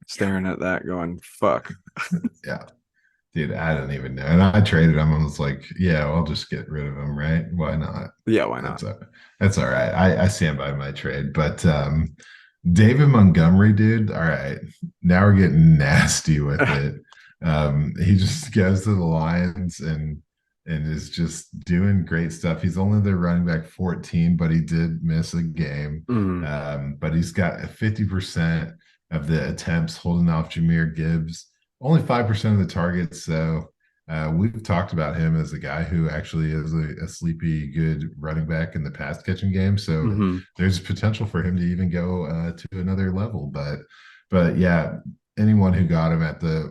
B: staring at that, going, "Fuck."
A: yeah. Dude, I don't even know. And I traded him. I was like, yeah, I'll just get rid of him, right? Why not?
B: Yeah, why not?
A: That's that's all right. I stand by my trade. But David Montgomery, dude, all right. Now we're getting nasty with it. He just goes to the Lions and is just doing great stuff. He's only their running back 14, but he did miss a game.
B: Mm,
A: But he's got 50% of the attempts holding off Jameer Gibbs, only 5% of the targets. So we've talked about him as a guy who actually is a sleepy good running back in the pass catching game. So
B: hmm.
A: there's potential for him to even go to another level. But yeah, anyone who got him at the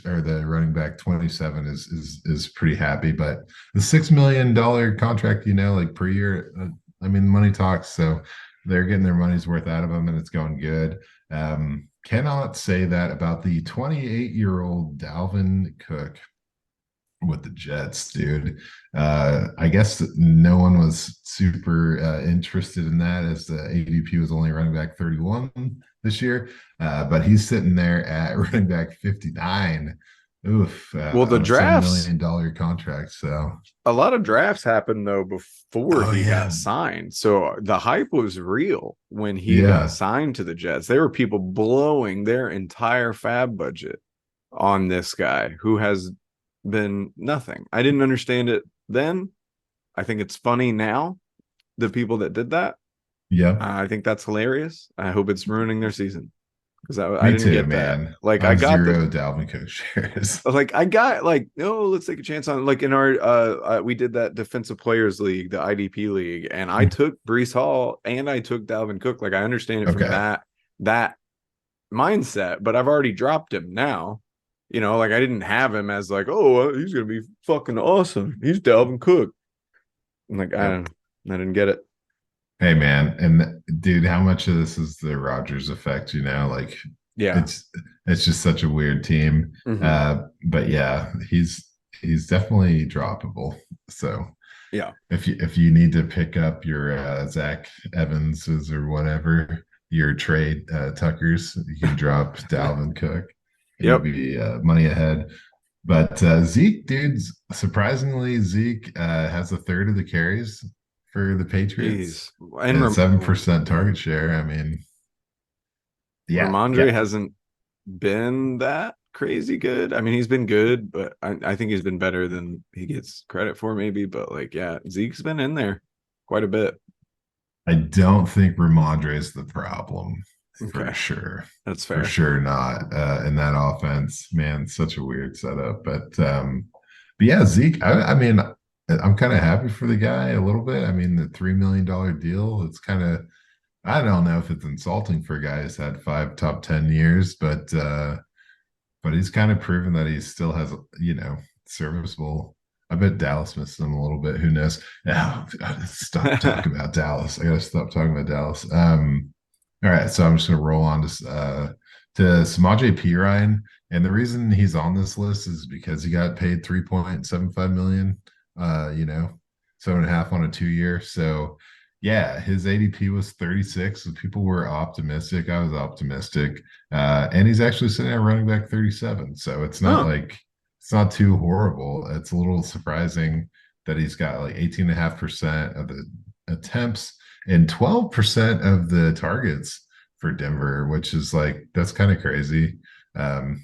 A: or the running back 27 is pretty happy. But the $6 million contract, like per year, I mean, money talks. So they're getting their money's worth out of him, and it's going good. Cannot say that about the 28-year-old Dalvin Cook with the Jets, dude. I guess no one was super interested in that as the ADP was only running back 31 this year. But he's sitting there at running back 59. Oof,
B: Well, the
A: on a $7
B: drafts,
A: million contract. So,
B: a lot of drafts happened though before
A: oh,
B: he got
A: yeah.
B: signed. So the hype was real when he got
A: Yeah.
B: signed to the Jets. There were people blowing their entire fab budget on this guy who has been nothing. I didn't understand it then. I think it's funny now, the people that did that.
A: Yep.
B: I think that's hilarious. I hope it's ruining their season because I
A: Me
B: didn't
A: too,
B: get that.
A: man.
B: Like
A: I
B: I
A: have
B: got the
A: zero Dalvin Cook shares.
B: like I got like, no, let's take a chance on like in our we did that defensive players league, the IDP league, and I took Brees Hall and I took Dalvin Cook. Like I understand it from
A: Okay.
B: that mindset, but I've already dropped him now. Like I didn't have him as like, oh, he's gonna be fucking awesome. He's Dalvin Cook. I'm like,
A: Yep.
B: I didn't get it.
A: Hey man, and dude, how much of this is the Rodgers effect? Like
B: Yeah.
A: it's it's just such a weird team.
B: Hmm.
A: But yeah, he's definitely droppable. So
B: Yeah.
A: if you need to pick up your Zach Evanses or whatever, your trade Tuckers, you can drop Dalvin Cook and you'll
B: Yep.
A: be money ahead. But Zeke, dude, surprisingly, Zeke has a third of the carries for the Patriots
B: Jeez. And
A: and 7% target share. I mean, yeah,
B: Ramondre
A: yeah,
B: hasn't been that crazy good. I mean, he's been good, but I think he's been better than he gets credit for, maybe. But like, yeah, Zeke's been in there quite a bit.
A: I don't think Ramondre is the problem for
B: Okay,
A: sure.
B: that's
A: For
B: fair.
A: sure not in that offense. Man, such a weird setup. But yeah, Zeke, I mean, I'm kind of happy for the guy a little bit. I mean, the $3 million deal, it's kind of, I don't know if it's insulting for a guy who's had five top 10 years, but he's kind of proven that he still has, serviceable. I bet Dallas missed him a little bit. Who knows? Now, stop talking about Dallas. I gotta stop talking about Dallas. All right, so I'm just gonna roll on to Samaje Perine, and the reason he's on this list is because he got paid 3.75 million. You know, 7.5 on a 2 year. So yeah, his ADP was 36. So people were optimistic. I was optimistic. And he's actually sitting at running back 37. So
B: Oh,
A: it's not too horrible. It's a little surprising that he's got like 18.5% of the attempts and 12% of the targets for Denver, which is like that's kind of crazy.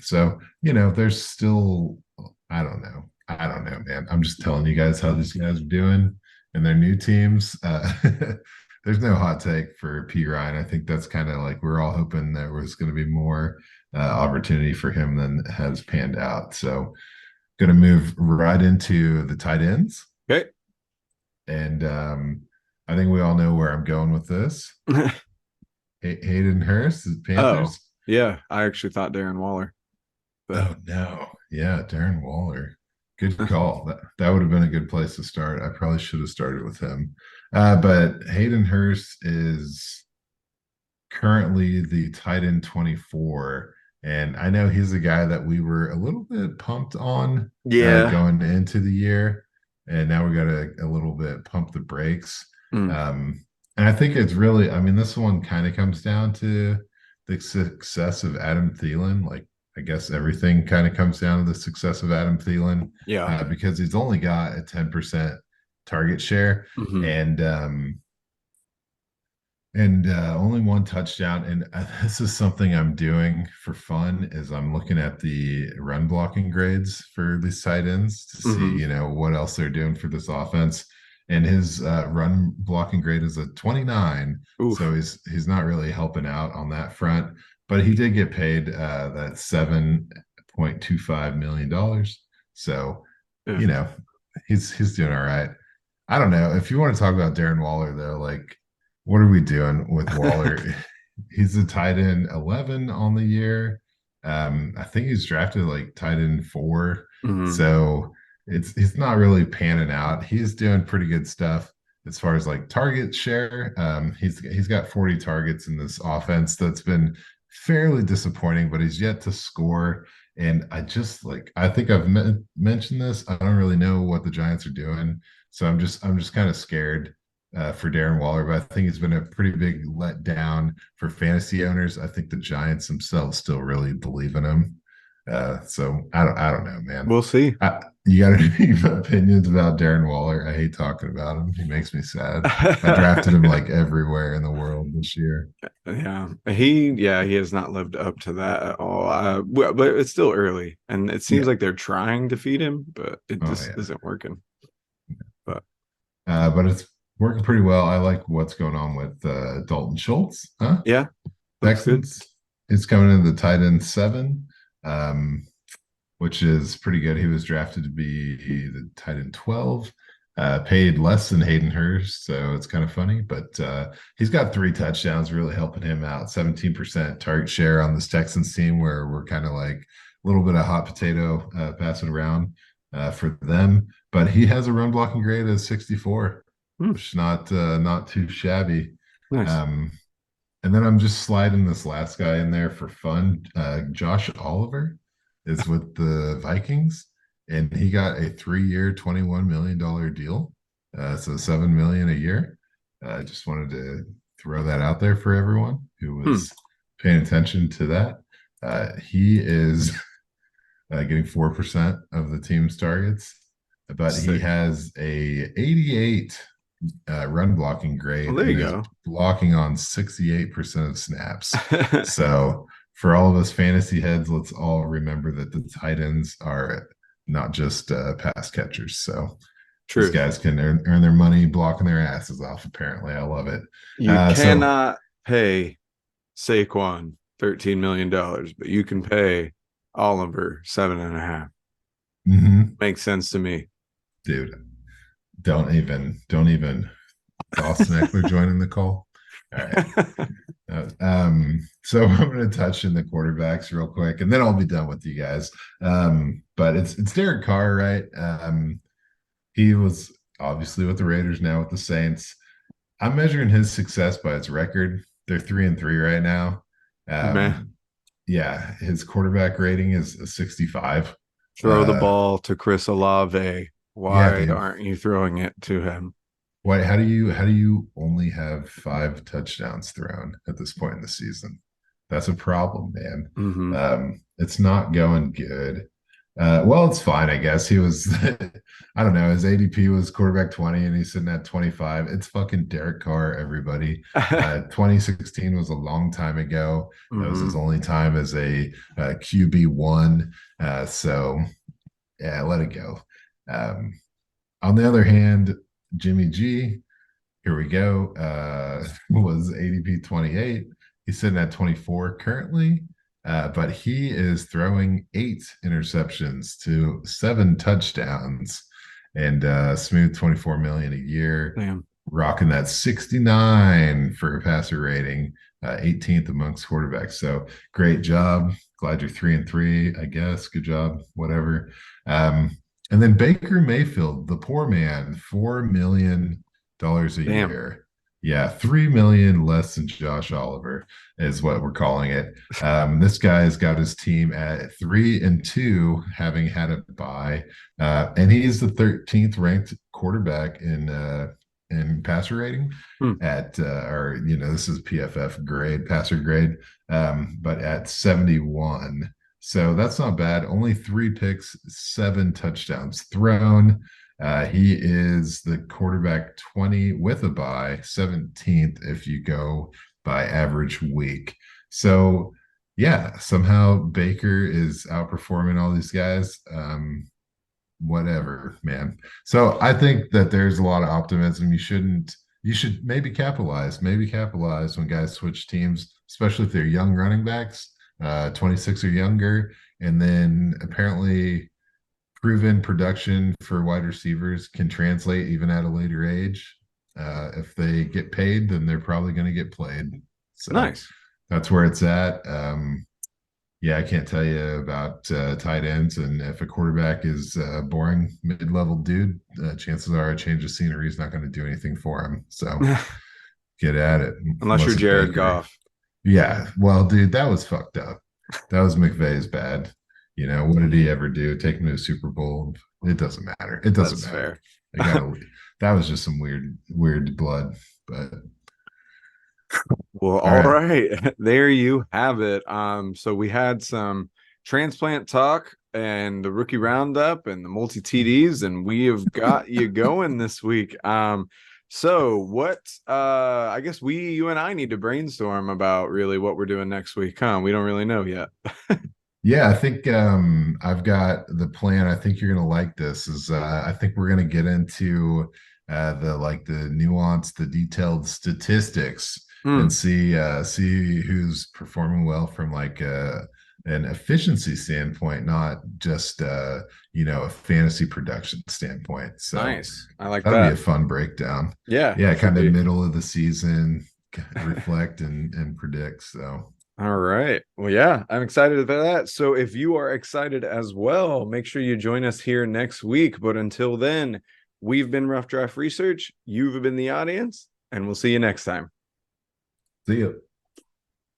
A: So there's still I don't know, man. I'm just telling you guys how these guys are doing and their new teams. There's no hot take for P Ryan. I think that's kind of like we're all hoping there was going to be more opportunity for him than has panned out. So, going to move right into the tight ends,
B: okay.
A: and I think we all know where I'm going with this. Hayden Hurst,
B: Oh,
A: Panthers.
B: yeah. I actually thought Darren Waller, but
A: Oh no, yeah, Darren Waller. Good call. That would have been a good place to start. I probably should have started with him. But Hayden Hurst is currently the tight end 24. And I know he's a guy that we were a little bit pumped on
B: yeah.
A: going into the year. And now we got a little bit pump the brakes.
B: Mm.
A: And I think it's really, I mean, this one kind of comes down to the success of Adam Thielen. Like I guess everything kind of comes down to the success of Adam Thielen,
B: Yeah.
A: because he's only got a 10% target share,
B: Hmm.
A: and only one touchdown. And this is something I'm doing for fun, is I'm looking at the run blocking grades for these tight ends to see,
B: Hmm.
A: what else they're doing for this offense. And his run blocking grade is a 29, so
B: Oof.
A: he's not really helping out on that front. But he did get paid that $7.25 million. So,
B: Yeah.
A: you know, he's doing all right. I don't know. If you want to talk about Darren Waller, though, like, what are we doing with Waller? He's a tight end 11 on the year. I think he's drafted like tight end 4.
B: Hmm.
A: So it's not really panning out. He's doing pretty good stuff as far as like target share. He's got 40 targets in this offense that's been fairly disappointing, but he's yet to score. And I think I've mentioned this. I don't really know what the Giants are doing, so I'm just kind of scared for Darren Waller, but I think it's been a pretty big letdown for fantasy owners. I think the Giants themselves still really believe in him. So I don't know, man.
B: We'll see.
A: You got any opinions about Darren Waller? I hate talking about him. He makes me sad. I drafted him like everywhere in the world this year.
B: Yeah, he has not lived up to that at all. But it's still early, and it seems
A: Yeah.
B: like they're trying to feed him, but it
A: Oh
B: just
A: yeah.
B: isn't working. But
A: But it's working pretty well. I like what's going on with Dalton Schultz, huh?
B: yeah, looks good.
A: Texans. It's coming in the tight end 7, um, which is pretty good. He was drafted to be the tight end 12, paid less than Hayden Hurst, so it's kind of funny. But he's got 3 touchdowns, really helping him out. 17% target share on this Texans team, where we're kind of like a little bit of hot potato passing around for them. But he has a run blocking grade of 64,
B: Hmm,
A: which is not too shabby.
B: nice.
A: Um, and then I'm just sliding this last guy in there for fun. Josh Oliver is with the Vikings, and he got a 3-year, $21 million deal. So 7 million a year. I just wanted to throw that out there for everyone who
B: Hmm,
A: was paying attention to that. He is getting 4% of the team's targets, but he
B: sick.
A: has a 88 run blocking
B: Well,
A: grade
B: there
A: and
B: you
A: is
B: go.
A: blocking on 68% of snaps. So for all of us fantasy heads, let's all remember that the tight ends are not just pass catchers. So these
B: Truth.
A: guys can earn their money blocking their asses off. Apparently, I love it.
B: You
A: So
B: cannot pay Saquon $13 million, but you can pay Oliver 7.5.
A: mhm,
B: Makes sense to me.
A: dude, don't even Austin Eckler joining the call. All right. So I'm going to touch in the quarterbacks real quick, and then I'll be done with you guys. But it's Derek Carr, right? He was obviously with the Raiders, now with the Saints. I'm measuring his success by his record. They're 3-3 right now.
B: Man,
A: Yeah, his quarterback rating is a 65.
B: throw the
A: Uh,
B: ball to Chris Olave.
A: yeah,
B: Why
A: dude.
B: aren't you throwing it to him?
A: Why? How do you only have 5 touchdowns thrown at this point in the season? That's a problem, man.
B: Hmm.
A: It's not going good. Well, it's fine, I guess. He was, I don't know, his ADP was quarterback 20 and he's sitting at 25. It's fucking Derek Carr, everybody. 2016 was a long time ago. That was his
B: Hmm.
A: only time as a QB1. So, yeah, let it go. Um, on the other hand, Jimmy G, here we go, was ADP 28. He's sitting at 24 currently, but he is throwing 8 interceptions to 7 touchdowns and smooth 24 million a year,
B: Damn.
A: rocking that 69 for a passer rating, 18th amongst quarterbacks. So great job. Glad you're 3-3, I guess. Good job, whatever. Um, and then Baker Mayfield, the poor man, $4 million a
B: Damn.
A: year. Yeah, 3 million less than Josh Oliver is what we're calling it. This guy's got his team at 3-2, having had a bye, and he's the 13th ranked quarterback in passer rating
B: Hmm.
A: at or this is PFF grade, passer grade, but at 71. So that's not bad. Only 3 picks, 7 touchdowns thrown. He is the quarterback 20 with a bye, 17th if you go by average week. So, yeah, somehow Baker is outperforming all these guys. Whatever, man. So I think that there's a lot of optimism. You should maybe capitalize when guys switch teams, especially if they're young running backs, 26 or younger. And then apparently proven production for wide receivers can translate even at a later age. If they get paid, then they're probably going to get played. So
B: Nice.
A: that's where it's at. Yeah, I can't tell you about tight ends, and if a quarterback is a boring mid-level dude, chances are a change of scenery is not going to do anything for him. So get at it,
B: Unless you're
A: unless it's
B: Jared
A: Baker.
B: Goff.
A: Yeah, well, dude, that was fucked up. That was McVay's bad. What did he ever do? Take him to a Super Bowl? It doesn't matter. It doesn't
B: That's
A: matter.
B: fair.
A: I gotta. That was just some weird blood. But
B: Well,
A: all
B: all
A: right,
B: right. There you have it. So we had some transplant talk and the rookie roundup and the multi TDs, and we have got you going this week. So what I guess you and I need to brainstorm about really what we're doing next week, huh? We don't really know yet.
A: yeah, I think I've got the plan. I think you're gonna like this. Is I think we're gonna get into the nuance, the detailed statistics, and
B: Hmm,
A: see who's performing well from like an efficiency standpoint, not just a fantasy production standpoint. So
B: nice. I like
A: that'll be a
B: that.
A: fun breakdown.
B: Yeah,
A: Yeah,
B: should
A: kind of
B: be.
A: middle of the season, reflect and predict. So.
B: All right. Well, yeah, I'm excited about that. So if you are excited as well, make sure you join us here next week. But until then, we've been Rough Draft Research. You've been the audience, and we'll see you next time.
A: See you.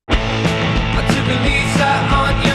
C: I took a lease out on